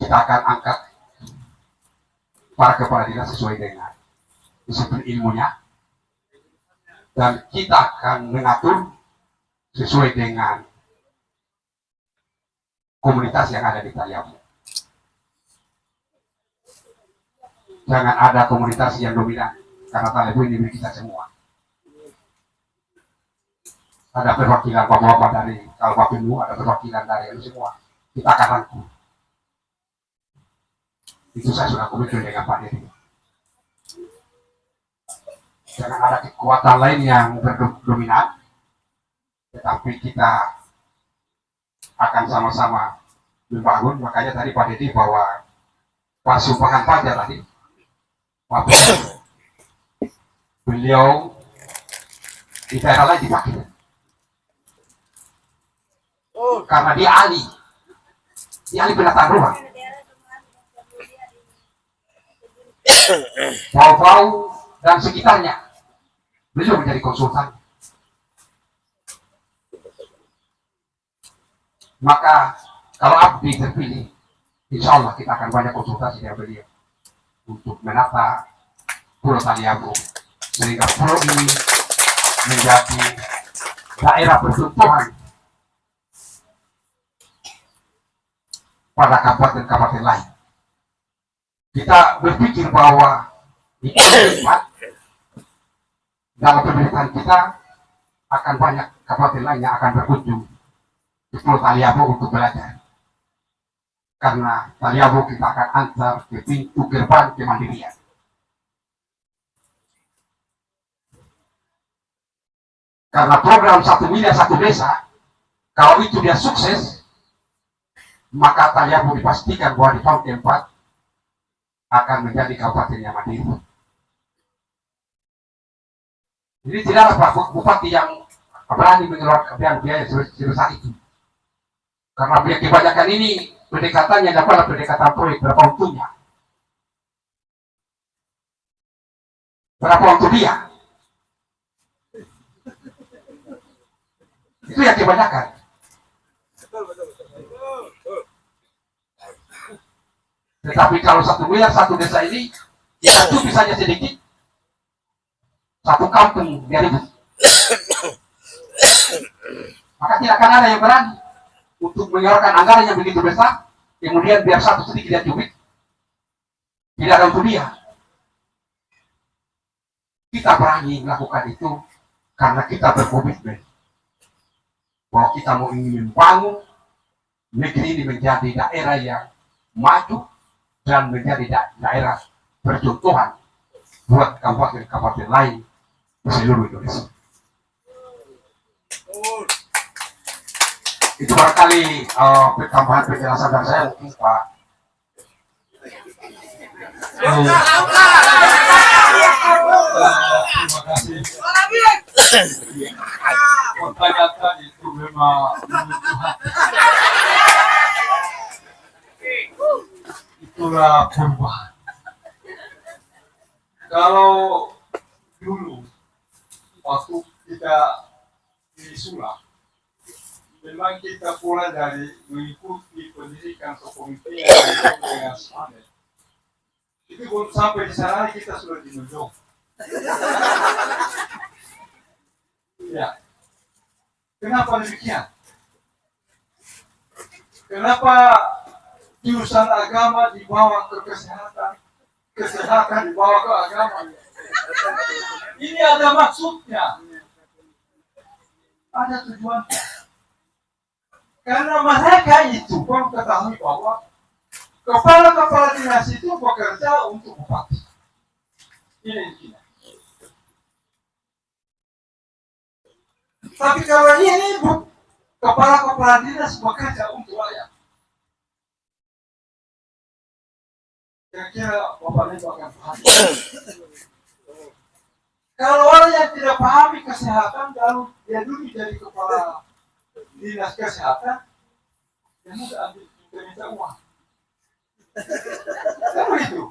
kita akan angkat para kepala dinas sesuai dengan disiplin ilmunya, dan kita akan mengatur sesuai dengan komunitas yang ada di Taliabu. Jangan ada komunitas yang dominan, karena Taliabu ini milik kita semua. Ada perwakilan bapak-bapak dari Kalbapindu, ada perwakilan dari itu semua. Kita akan rangkum. Itu saya sudah komitmen dengan Pak Dedi. Jangan ada kekuatan lain yang berdominan, tetapi kita akan sama-sama membangun. Makanya tadi Pak Dedi bahwa sumbangan pajak tadi, Pak beliau di daerah lain dipakai. Karena dia ahli penataan rumah. Bau-bau dan sekitarnya, beliau menjadi konsultan. Maka kalau Abdi terpilih, insya Allah kita akan banyak konsultasi dengan beliau untuk menata Pulau Taliabu sehingga pulau ini menjadi daerah percontohan pada kabupaten-kabupaten lain. Kita berpikir bahwa di tempat dalam pemerintahan kita akan banyak kabupaten lain yang akan berkunjung di Pulau Taliabu untuk belajar. Karena Taliabu kita akan antar ke pintu gerbang kemandirian. Karena program 1 miliar 1 desa, kalau itu dia sukses, maka Taliabu dipastikan bahwa di tahun keempat akan menjadi kabupaten yang mandiri. Jadi tidak ada bupati yang berani mengeluarkan biaya sebesar itu. Karena biaya kebanyakan ini pendekatannya adalah pendekatan proyek, berapa untungnya, berapa untuk dia. Itu yang kebanyakan. Tetapi kalau 1 miliar 1 desa ini, satu misalnya sedikit, 1 kampung dia ribut. Maka tidak akan ada yang berani untuk mengeluarkan anggaran yang begitu besar, kemudian biar satu sedikit dia cubit, tidak ada untuk dia. Kita berani melakukan itu karena kita berkomitmen bahwa kita mau ingin membangun negeri ini menjadi daerah yang maju dan menjadi daerah percontohan buat kabupaten-kabupaten lain di seluruh Indonesia. Itu barangkali tambahan penjelasan dari saya mungkin Pak. Terima kasih. Pertanyaan itu memang itulah perubahan. Kalau dulu waktu kita di Sula, memang kita mulai dari mengikuti pendidikan kepemimpinan dengan semangat. Itu belum sampai di sana kita sudah dimenjong. Ya. Kenapa demikian? Kenapa jurusan agama dibawa ke kesehatan, kesehatan dibawa ke agama? Ini ada maksudnya, ada tujuannya. Karena mereka itu perlu ketahui bahwa kepala-kepala dinas itu bekerja untuk bupati. Ini intinya. Tapi kalau ini kepala-kepala dinas bekerja untuk rakyat, kira-kira Bapak Ibu akan paham. Kalau orang yang tidak pahami kesehatan, lalu dia dulu jadi kepala dinas kesehatan, dia mudah minta uang. Begitu.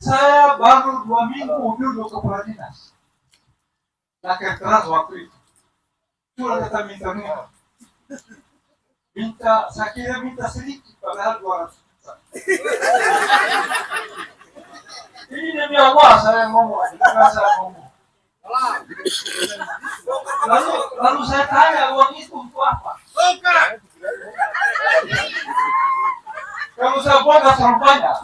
Saya baru 2 minggu duduk kepala dinas. Nakal keras waktu itu. Cuma kita minta uang. Saya kira minta sedikit, padahal 200 juta. Ini demi Allah saya ngomong, bukan saya ngomong. Lalu saya tanya uang itu untuk apa? Kalau saya buat nggak terlalu banyak,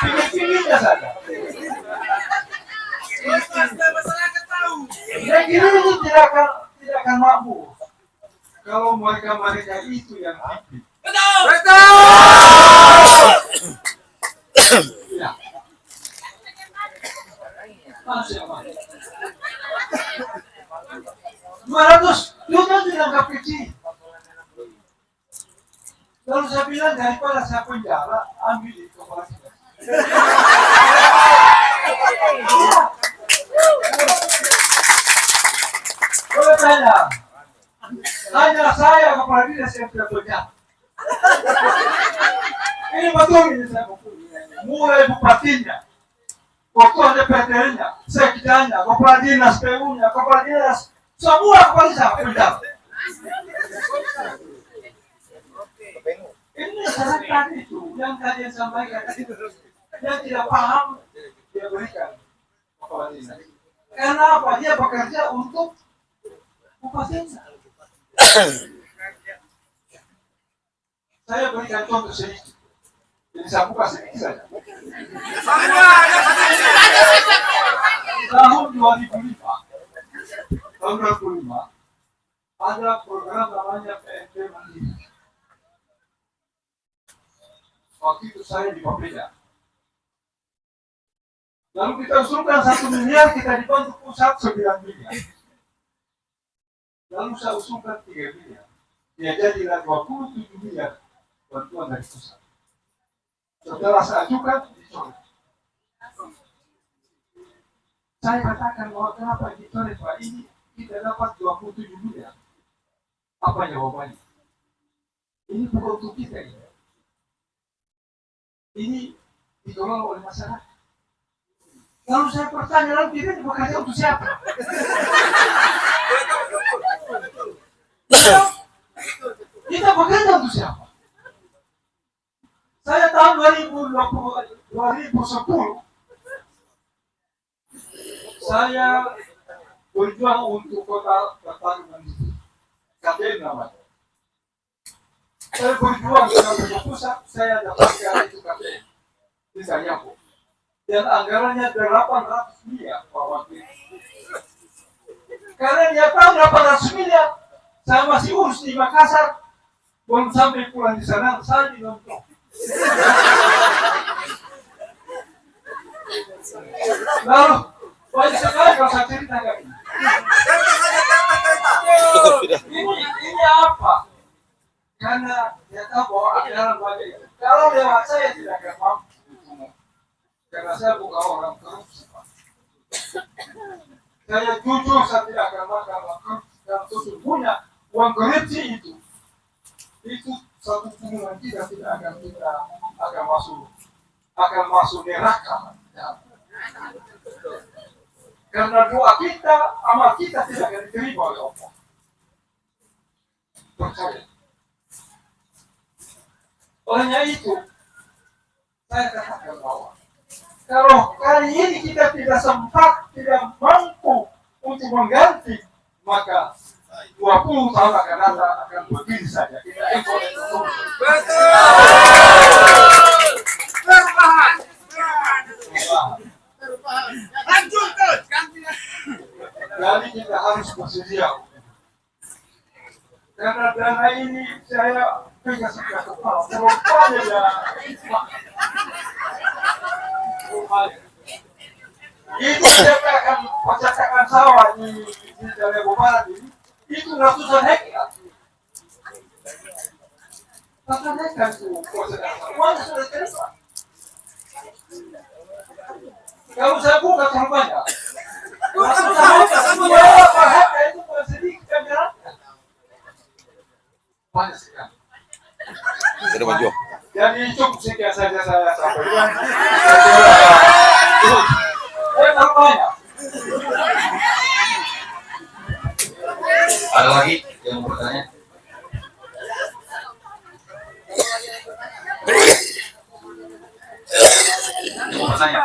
pilih-pilihnya saja. Saya kira itu tidak akan mampu kalau mereka itu yang aktif. Ya. Masih apa? 200 juta tidak kecil. Lalu saya bilang daripada saya penjara, ambil di kepala saya. Boleh tanya saya kepala dinas yang tidak penjara. Ini betul ini saya betul. Mulai bupatinya, ketua DPRD-nya, sekdanya, kepala dinas PU-nya, kepala dinas, semua kepala saya penjara. Ini masyarakat itu yang kalian sampaikan itu, yang tidak paham dia berikan kepala dinas. Karena apa? Dia bekerja untuk upah desa. Saya berikan contoh sedikit. Jadi saya buka sedikit saja. Tahun 2005, ada program namanya PNP Mandiri. Waktu itu saya di Papeda. Lalu kita usulkan 1 miliar, kita dibantu pusat 9 miliar. Lalu saya usulkan 3 miliar. Ya jadilah 27 miliar bantuan dari pusat. Setelah saya ajukan, dicoret. Saya katakan bahwa kenapa dicoret Pak, ini kita dapat 27 miliar. Apa jawabannya? Ini bukan untuk kita ini. Ini ditolong oleh masyarakat. Lalu saya bertanya, lalu kita bekerja untuk siapa? Kita bekerja untuk siapa? Saya tahun 2010 saya berjuang untuk kota Pertarungan itu, KPM namanya. Saya berjuang dengan pusat, saya dapatkan itu KPM di Sayambo. Dan anggarannya 800 miliar Pak Wakil. Karena dia tahu 800 miliar, saya masih urus di Makassar, belum sampai pulang di sana, saya di Lombok. Lalu banyak sekali kalau saya ceritakan ini apa? Karena dia tahu bahwa anggaran banyak itu. Kalau lewat saya tidak akan mampu, karena saya bukan orang korupsi. Saya jujur, saya tidak akan makan uang korupsi. Dan sesungguhnya uang korupsi itu satu hubungan kita tidak akan masuk neraka. Karena doa kita, amal kita tidak akan diterima oleh Allah. Percaya. Olehnya itu, saya katakan bahwa kalau kali ini kita tidak sempat, tidak mampu untuk mengganti, maka 20 tahun akan datang akan begini saja. Kita ekor terus. Jadi kita harus bersedia. Karena dana ini saya pegang sebelah kepala. Rupanya ya. Itu siapa akan percetakan sawah di Jawa Barat ini? Itu ratusan hektar. Ratusan hektar itu percetakan. Uangnya sudah terima. Kalau saya buka terlalu banyak. Itu sedikit anggarannya. Banyak sekali. Sudah maju. Jadi cukup sekian saja saya sampaikan. Terlalu banyak. Ada lagi yang mau bertanya? Yang mau bertanya?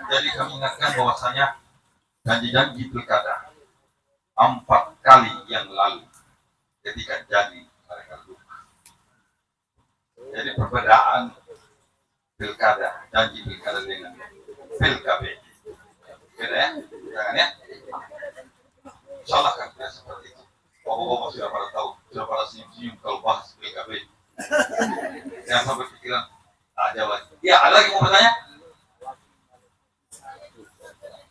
Jadi kami ingatkan bahwasanya janji-janji pilkada 4 kali yang lalu ketika jadi mereka lupa. Jadi perbedaan pilkada, janji pilkada dengan PLKB. Beda ya? Jangan ya? Salahkan tidak seperti itu. Bapak-bapak sudah pada tahu, sudah pada senyum-senyum kalau bahas PLKB. Jangan sampai pikiran ada lagi. Ya, ada lagi mau bertanya?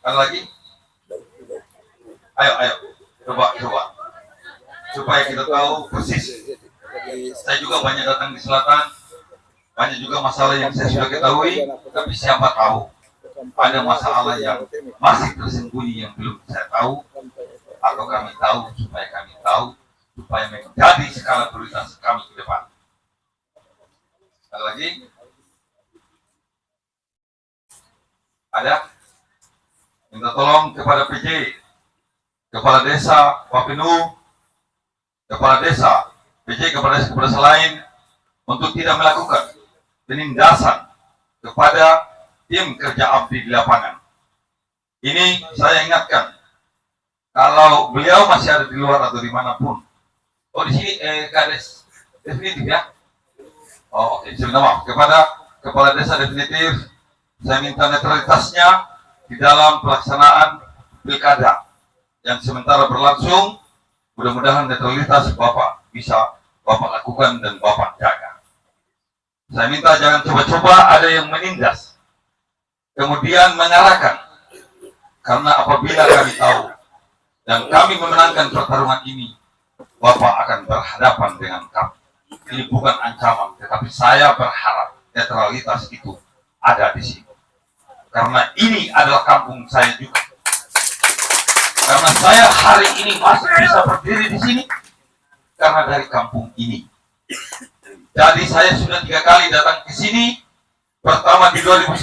Ada lagi? Ayo, coba. Supaya kita tahu persis. Saya juga banyak datang di selatan, banyak juga masalah yang saya sudah ketahui, tapi siapa tahu ada masalah yang masih tersembunyi yang belum saya tahu, atau kami tahu, supaya menjadi skala prioritas kami ke depan. Ada lagi? Ada? Minta tolong kepada PJ, Kepala Desa Wapinu, Kepala Desa PJ kepada selain untuk tidak melakukan penindasan kepada tim kerja abdi di lapangan. Ini saya ingatkan, kalau beliau masih ada di luar atau dimanapun. Oh di sini kades definitif ya. Oh oke, saya minta maaf kepada kepala desa definitif. Saya minta netralitasnya di dalam pelaksanaan pilkada yang sementara berlangsung. Mudah-mudahan netralitas Bapak bisa Bapak lakukan dan Bapak jaga. Saya minta jangan coba-coba ada yang menindas, kemudian mengarahkan. Karena apabila kami tahu dan kami memenangkan pertarungan ini, Bapak akan berhadapan dengan kami. Ini bukan ancaman, tetapi saya berharap netralitas itu ada di sini. Karena ini adalah kampung saya juga. Karena saya hari ini masih bisa berdiri di sini karena dari kampung ini. Jadi saya sudah 3 kali datang ke sini. Pertama di 2019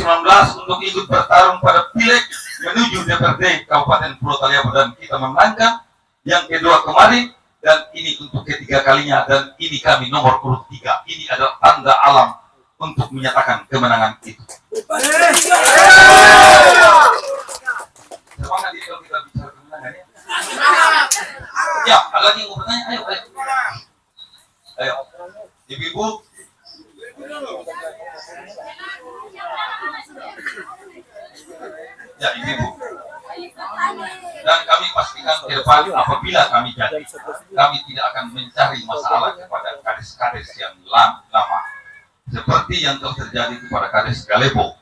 untuk ikut bertarung pada pileg menuju DPRD Kabupaten Pulau Taliabu dan kita memenangkan. Yang kedua kemarin dan ini untuk ketiga kalinya dan ini kami nomor urut 3. Ini adalah tanda alam untuk menyatakan kemenangan itu. Semangat ini kalau kita bicara kemenangan ya. Ya, ada lagi yang mau bertanya? Ayo, ayo. Ayo. Ibu-ibu. Ya, ibu-ibu. Dan kami pastikan ke depan apabila kami jadi, kami tidak akan mencari masalah kepada kades-kades yang lama. Seperti yang telah terjadi kepada kades Galepo.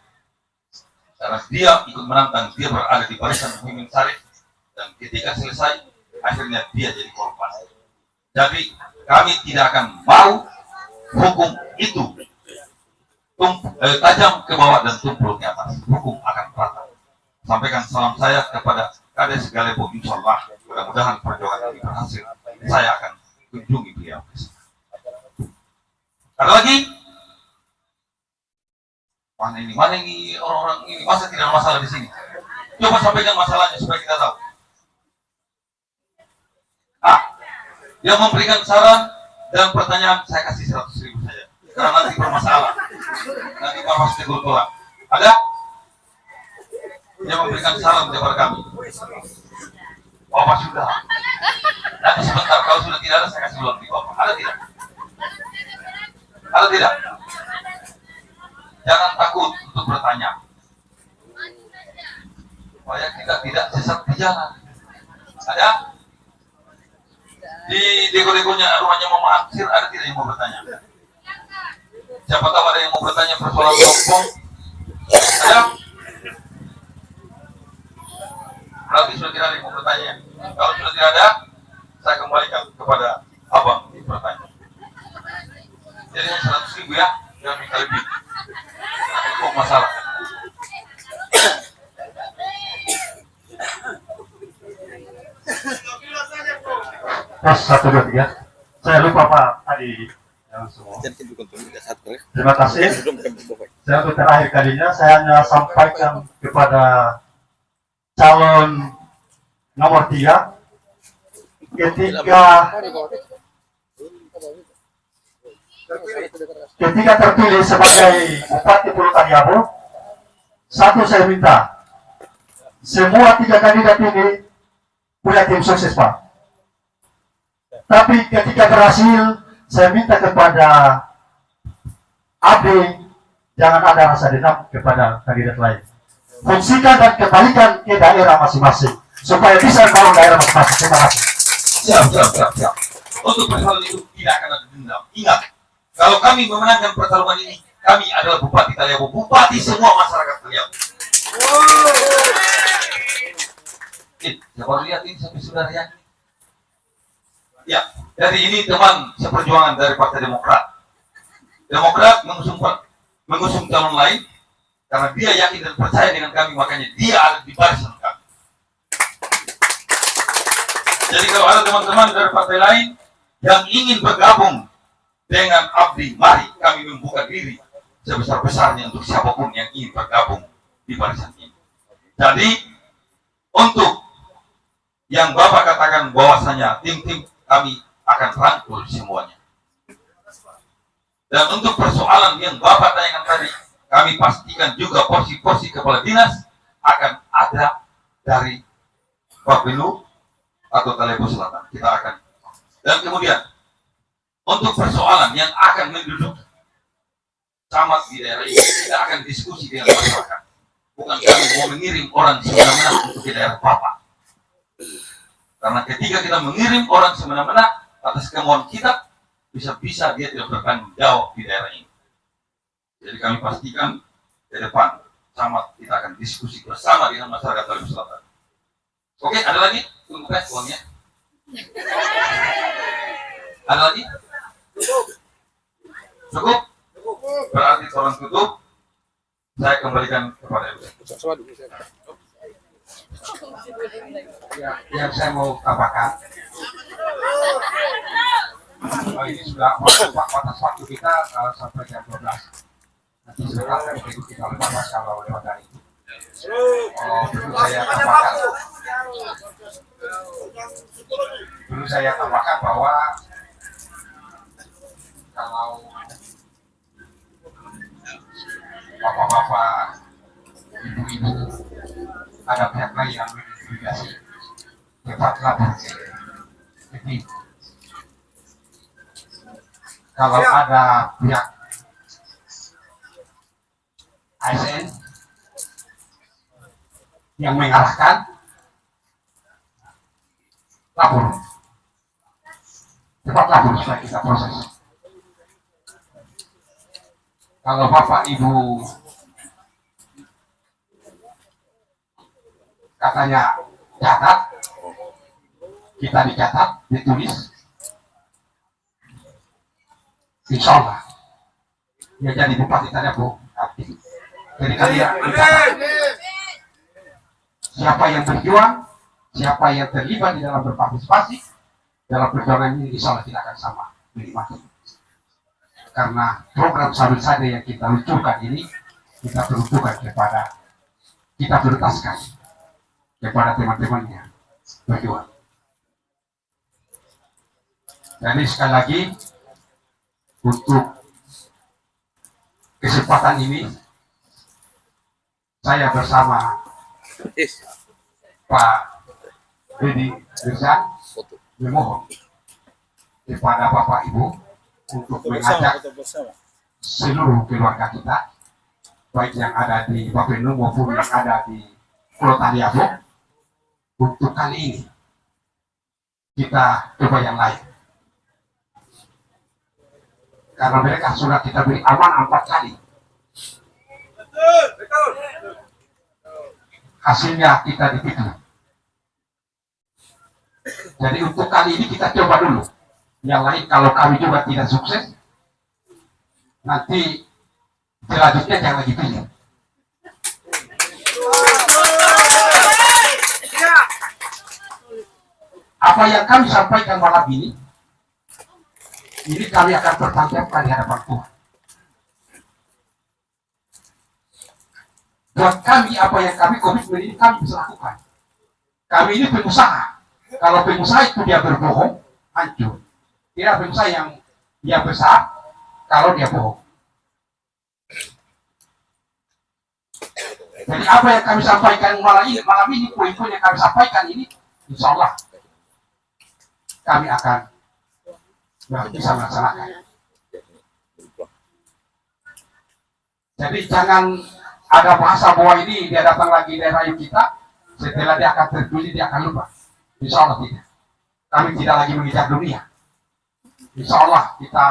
Karena dia ikut menantang, dia berada di barisan Muhammad Syarif. Dan ketika selesai, akhirnya dia jadi korban. Jadi kami tidak akan mau hukum itu tajam ke bawah dan tumpul ke atas. Hukum akan rata. Sampaikan salam saya kepada kades Galepo, insya Allah mudah-mudahan perjuangan ini berhasil. Saya akan kunjungi beliau. Ada lagi? Mana ini orang-orang ini masa tidak ada masalah di sini? Coba sampaikan masalahnya supaya kita tahu. Yang memberikan saran dan pertanyaan saya kasih 100.000 saja. Karena nanti bermasalah. Nanti Pak Mas tegur tolak. Ada? Yang memberikan saran kepada kami. Bapak sudah. Nanti sebentar kalau sudah tidak ada saya kasih ulang di Bapak. Ada tidak? Ada tidak? Jangan takut untuk bertanya. Supaya kita tidak sesat di jalan. Ada? Di deko-dekonya rumahnya Mama Aksir ada tidak yang mau bertanya? Siapa tahu ada yang mau bertanya persoalan Bokpong? Ada? Berarti sudah tidak ada yang mau bertanya. Kalau sudah tidak ada, saya kembalikan kepada abang di bertanya. Jadi 100.000 ya, jangan minta lebih. Itu masalah. Tes 1, 2, 3. Saya lupa Pak tadi yang semua. Terima kasih. Saya untuk terakhir kalinya saya hanya sampaikan kepada calon nomor 3 ketika terpilih sebagai Bupati Pulau Taliabu, satu saya minta semua 3 kandidat ini punya tim sukses Pak. Tapi ketika berhasil, saya minta kepada Abdi jangan ada rasa dendam kepada kandidat lain. Fungsikan dan kembalikan ke daerah masing-masing supaya bisa membangun daerah masing-masing. Terima kasih. Siap. Untuk persoalan itu tidak akan ada dendam. Ingat, kalau kami memenangkan pertarungan ini, kami adalah Bupati Taliabu, Bupati semua masyarakat Taliabu. Saya baru lihat ini sampai saudara yakin. Ya, jadi ini teman seperjuangan dari Partai Demokrat. Demokrat mengusung calon lain karena dia yakin dan percaya dengan kami, makanya dia ada di barisan kami. Jadi kalau ada teman-teman dari partai lain yang ingin bergabung dengan Abdi, mari kami membuka diri sebesar-besarnya untuk siapapun yang ingin bergabung di barisan ini. Jadi untuk yang Bapak katakan bahwasanya tim-tim kami akan rangkul semuanya. Dan untuk persoalan yang Bapak tanyakan tadi, kami pastikan juga porsi-porsi kepala dinas akan ada dari Bapelu atau Talebo Selatan. Kita akan. Dan kemudian untuk persoalan yang akan menduduki camat di daerah ini, kita akan diskusi dengan masyarakat. Bukan kami mau mengirim orang semena-mena untuk ke daerah Bapak. Karena ketika kita mengirim orang semena-mena atas kemauan kita, bisa-bisa dia tidak bertanggung jawab di daerah ini. Jadi kami pastikan ke depan camat kita akan diskusi bersama dengan masyarakat Talebo Selatan. Oke, ada lagi? Tunggu uangnya. Ada lagi? Cukup? Berarti tolong tutup. Saya kembalikan kepada Ibu. Ya, yang saya mau tambahkan, ini sudah batas waktu kita sampai jam 12. Nanti sebentar dari itu kita lepas kalau lewat dari itu. Perlu saya tambahkan bahwa kalau bapak-bapak, ibu-ibu, ada pihak lain yang mengintimidasi, cepatlah berhenti. Jadi, kalau ada pihak ASN yang mengarahkan, lapor. Cepat lapor supaya kita proses. Kalau bapak ibu katanya catat, kita dicatat, ditulis, insya Allah ya jadi bupati Talebo aktif. Jadi kalian dicatat siapa yang berjuang, siapa yang terlibat di dalam berpartisipasi dalam perjuangan ini, insya Allah tidak akan sama menikmati. Karena program sambil saja yang kita luncurkan ini, kita peruntukkan kepada, kita prioritaskan kepada teman-temannya berjuang. Dan ini sekali lagi, untuk kesempatan ini, saya bersama Pak Deddy Rizal memohon kepada Bapak Ibu untuk mengajak seluruh keluarga kita, baik yang ada di Bapenu maupun yang ada di Pulau Taliabo, untuk kali ini kita coba yang lain. Karena mereka sudah kita beri aman 4 kali. Hasilnya kita dipikir. Jadi untuk kali ini kita coba dulu. Yang lain kalau kami juga tidak sukses, nanti selanjutnya jangan lagi pilih. Apa yang kami sampaikan malam ini kami akan pertanggungjawabkan di hadapan Tuhan. Buat kami, apa yang kami komitmen ini kami bisa lakukan. Kami ini pengusaha. Kalau pengusaha itu dia berbohong, hancur. Tidak pengusaha yang dia besar kalau dia bohong. Jadi apa yang kami sampaikan malam ini poin-poin yang kami sampaikan ini, insya Allah kami akan bisa melaksanakan. Jadi jangan ada bahasa bahwa ini dia datang lagi daerah kita, setelah dia akan terpilih dia akan lupa. Insya Allah tidak. Kami tidak lagi mengejar dunia. Insya Allah kita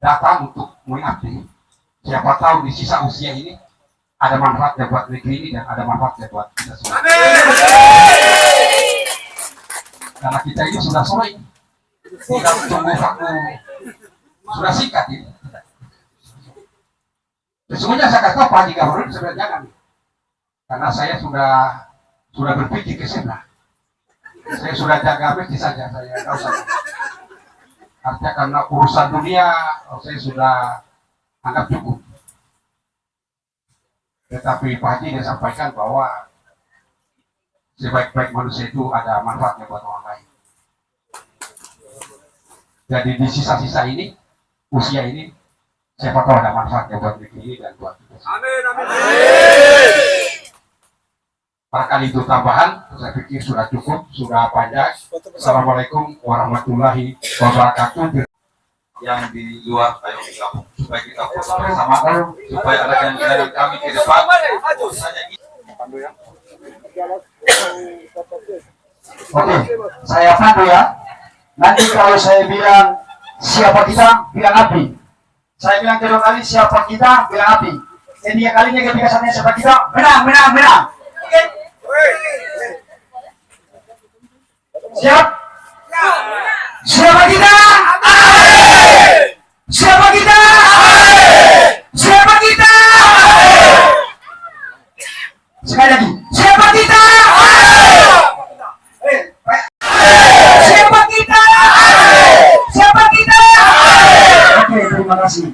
datang untuk mengabdi. Siapa tahu di sisa usia ini ada manfaatnya buat negeri ini dan ada manfaatnya buat kita semua. Karena kita ini sudah sore, tidak tunggu waktu sudah singkat ini. Sesungguhnya saya kata Pak Haji Gubernur sebenarnya jangan, karena saya sudah berpikir ke sana. Saya sudah jaga mesti saja, saya tahu saja. Artinya karena urusan dunia saya sudah anggap cukup. Tetapi Pak Haji dia sampaikan bahwa sebaik-baik manusia itu ada manfaatnya buat orang lain. Jadi di sisa-sisa ini usia ini siapa tahu ada manfaatnya buat negeri ini dan buat kita. Barangkali itu tambahan, saya pikir sudah cukup, sudah panjang. Assalamualaikum warahmatullahi wabarakatuh. Yang di luar ayo bergabung supaya kita fokus bersama, supaya ada keinginan kami ke depan. Oke, saya pandu ya. Nanti kalau saya bilang siapa kita, bilang api. Saya bilang kedua kali siapa kita, bilang api. Ini kalinya ketika saatnya siapa kita, menang, menang, menang. Oke? Siap? Siapa kita? Siapa kita? Siapa kita? Sekali lagi, siapa kita? Siapa kita? Siapa kita? Oke, terima kasih.